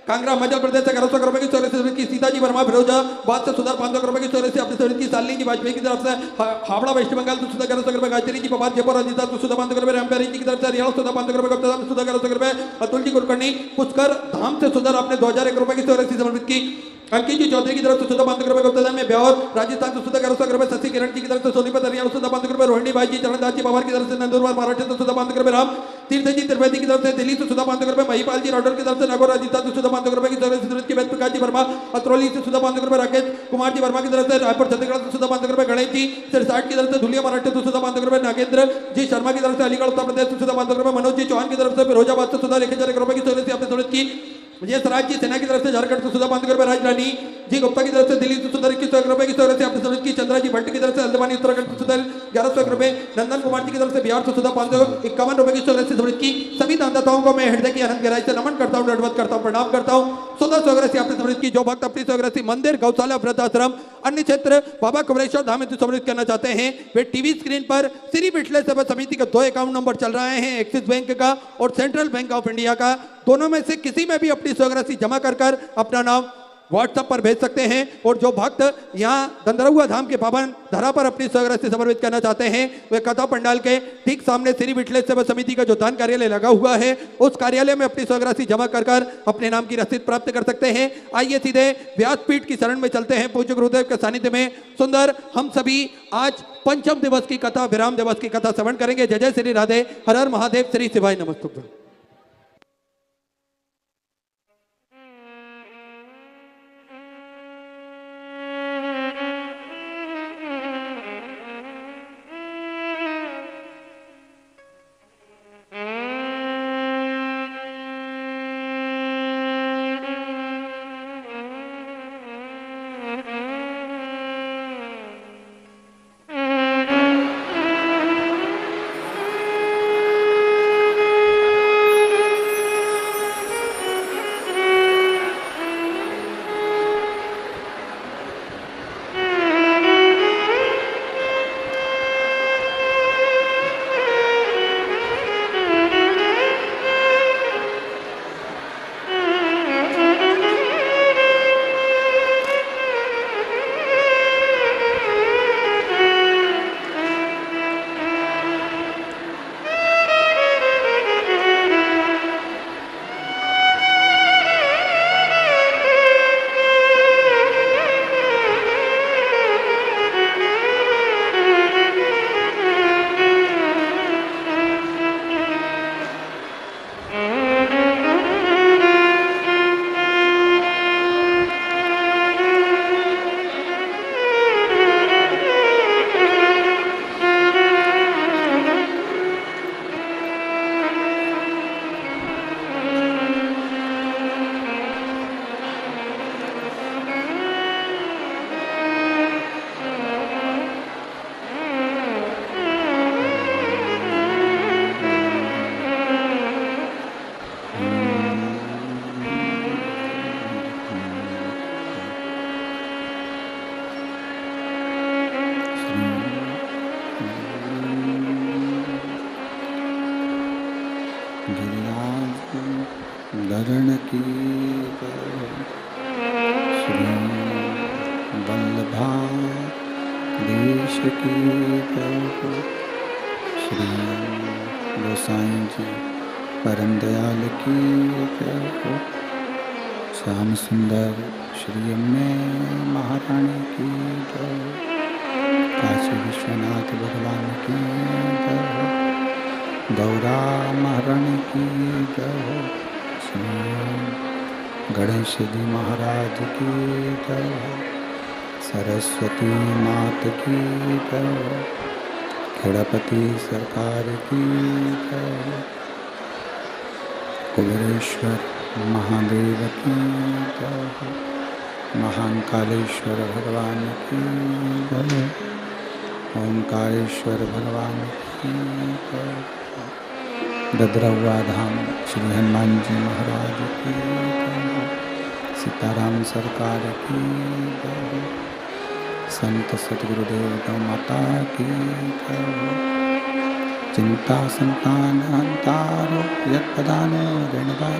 कांगड़ा मध्य प्रदेश से 1100 रुपए की स्वर्गीय की सीता जी वर्मा फिरोजाबाद से 500 रुपए की स्वर्गीय अपने स्वर्गीय की शालिनी जी वाजपेयी की तरफ से हावड़ा वेस्ट बंगाल 1100 रुपए, गायत्री जी पवार जयपुर राजस्थान 500 रुपए, रामप्यारी जी की तरफ से हरियाणा 500 रुपए, गुप्ता धाम 1100 रुपए, अतुल जी कुलकर्णी पुष्कर धाम से सुधर अपने 2001 रुपए की स्वर्गीय समर्पित की, अंकित जी चौधरी की तरफ से 500 रुपए, गुप्ता धाम में ब्यावर राजस्थान से 1100 रुपए, शशि किरण जी की तरफ से सोनीपत हरियाणा 500 रुपए, रोहिणी भाई जी चरणदास जी पवार की तरफ से नंदुरबार महाराष्ट्र से 500 रुपए, राम तीर्थ जी त्रिवेदी की तरफ से दिल्ली से 500 रुपए, महिपाल जी राठौर की तरफ से नागौर राजस्थान से 500 रुपए की तरफ से वेद प्रकाश जी वर्मा अतरौली से 500 रुपए, राकेश कुमार जी वर्मा की तरफ से रायपुर छत्तीसगढ़ से 500 रुपए, गणेश जी सिरसाट की तरफ से धुलिया महाराष्ट्र से 500 रुपए, नागेंद्र जी शर्मा की तरफ से अलीगढ़ उत्तर प्रदेश से 500 रुपए, मनोज जी चौहान की तरफ से फिरोजाबाद से 1,001 रुपए की स्वर्गीय अपने स्वर्गीय की, विजय स्वराज जी सेना की तरफ से झारखंड से 500 रुपए, राजरानी जी गुप्ता की तरफ से दिल्ली से 21 रुपए की स्वर्गीय अपने स्वर्गीय की, चंद्रा जी भट्ट की तरफ से हल्द्वानी उत्तराखंड से 1100 रुपए, नंदन कुमार जी की तरफ से बिहार से 551 रुपए की स्वर्गीय की। सभी दानदाताओं को मैं हृदय की अनंत गहराई से नमन करता हूँ, दंडवत करता हूँ, प्रणाम करता हूँ। 16 स्वर्गीय अपने स्वर्गीय की जो भक्त अपनी स्वर्गीय मंदिर गौशाला वृद्धाश्रम अन्य क्षेत्र बाबा कुबरेश्वर धाम हेतु समर्पित करना चाहते हैं, वे टीवी स्क्रीन पर श्री विठले सभा समिति का 2 अकाउंट नंबर चल रहे हैं, एक्सिस बैंक का और सेंट्रल बैंक ऑफ इंडिया का, दोनों में से किसी में भी अपनी स्वर्गराशि जमा कर अपना नाम व्हाट्सएप पर भेज सकते हैं। और जो भक्त यहाँ गंधर्वा धाम के पावन धरा पर अपनी स्वर्गराशि समर्पित करना चाहते हैं, वे कथा पंडाल के ठीक सामने श्री विठले सेवा समिति का जो दान कार्यालय लगा हुआ है, उस कार्यालय में अपनी स्वर्गराशि जमा कर अपने नाम की रसीद प्राप्त कर सकते हैं। आइए सीधे व्यासपीठ की शरण में चलते हैं। पूज्य गुरुदेव के सानिध्य में सुंदर हम सभी आज पंचम दिवस की कथा, विराम दिवस की कथा श्रवण करेंगे। जय जय श्री राधे, हर हर महादेव, श्री शिवाय नमस्तुभ्यं। धरण की श्री वल्लभा देश की श्री गोसाई जी परम दयाल की श्याम सुंदर श्री अम्मे महारानी की काशी विश्वनाथ भगवान की गौरा महारानी की जय, श्री गणेश जी महाराज की जय, सरस्वती मात की जय, खेड़ापति सरकार की जय, कुबेरेश्वर महादेव की जय, महान कालेश्वर भगवान की जय, ओंकारेश्वर भगवान की जय, गदरौआ धाम श्री हनुमान जी महाराज की जय, सीताराम सरकार की जय हो। संत सतगुरुदेव गौ माता की जय हो। चिंता संतान हंतारो यत्पदान ऋणवा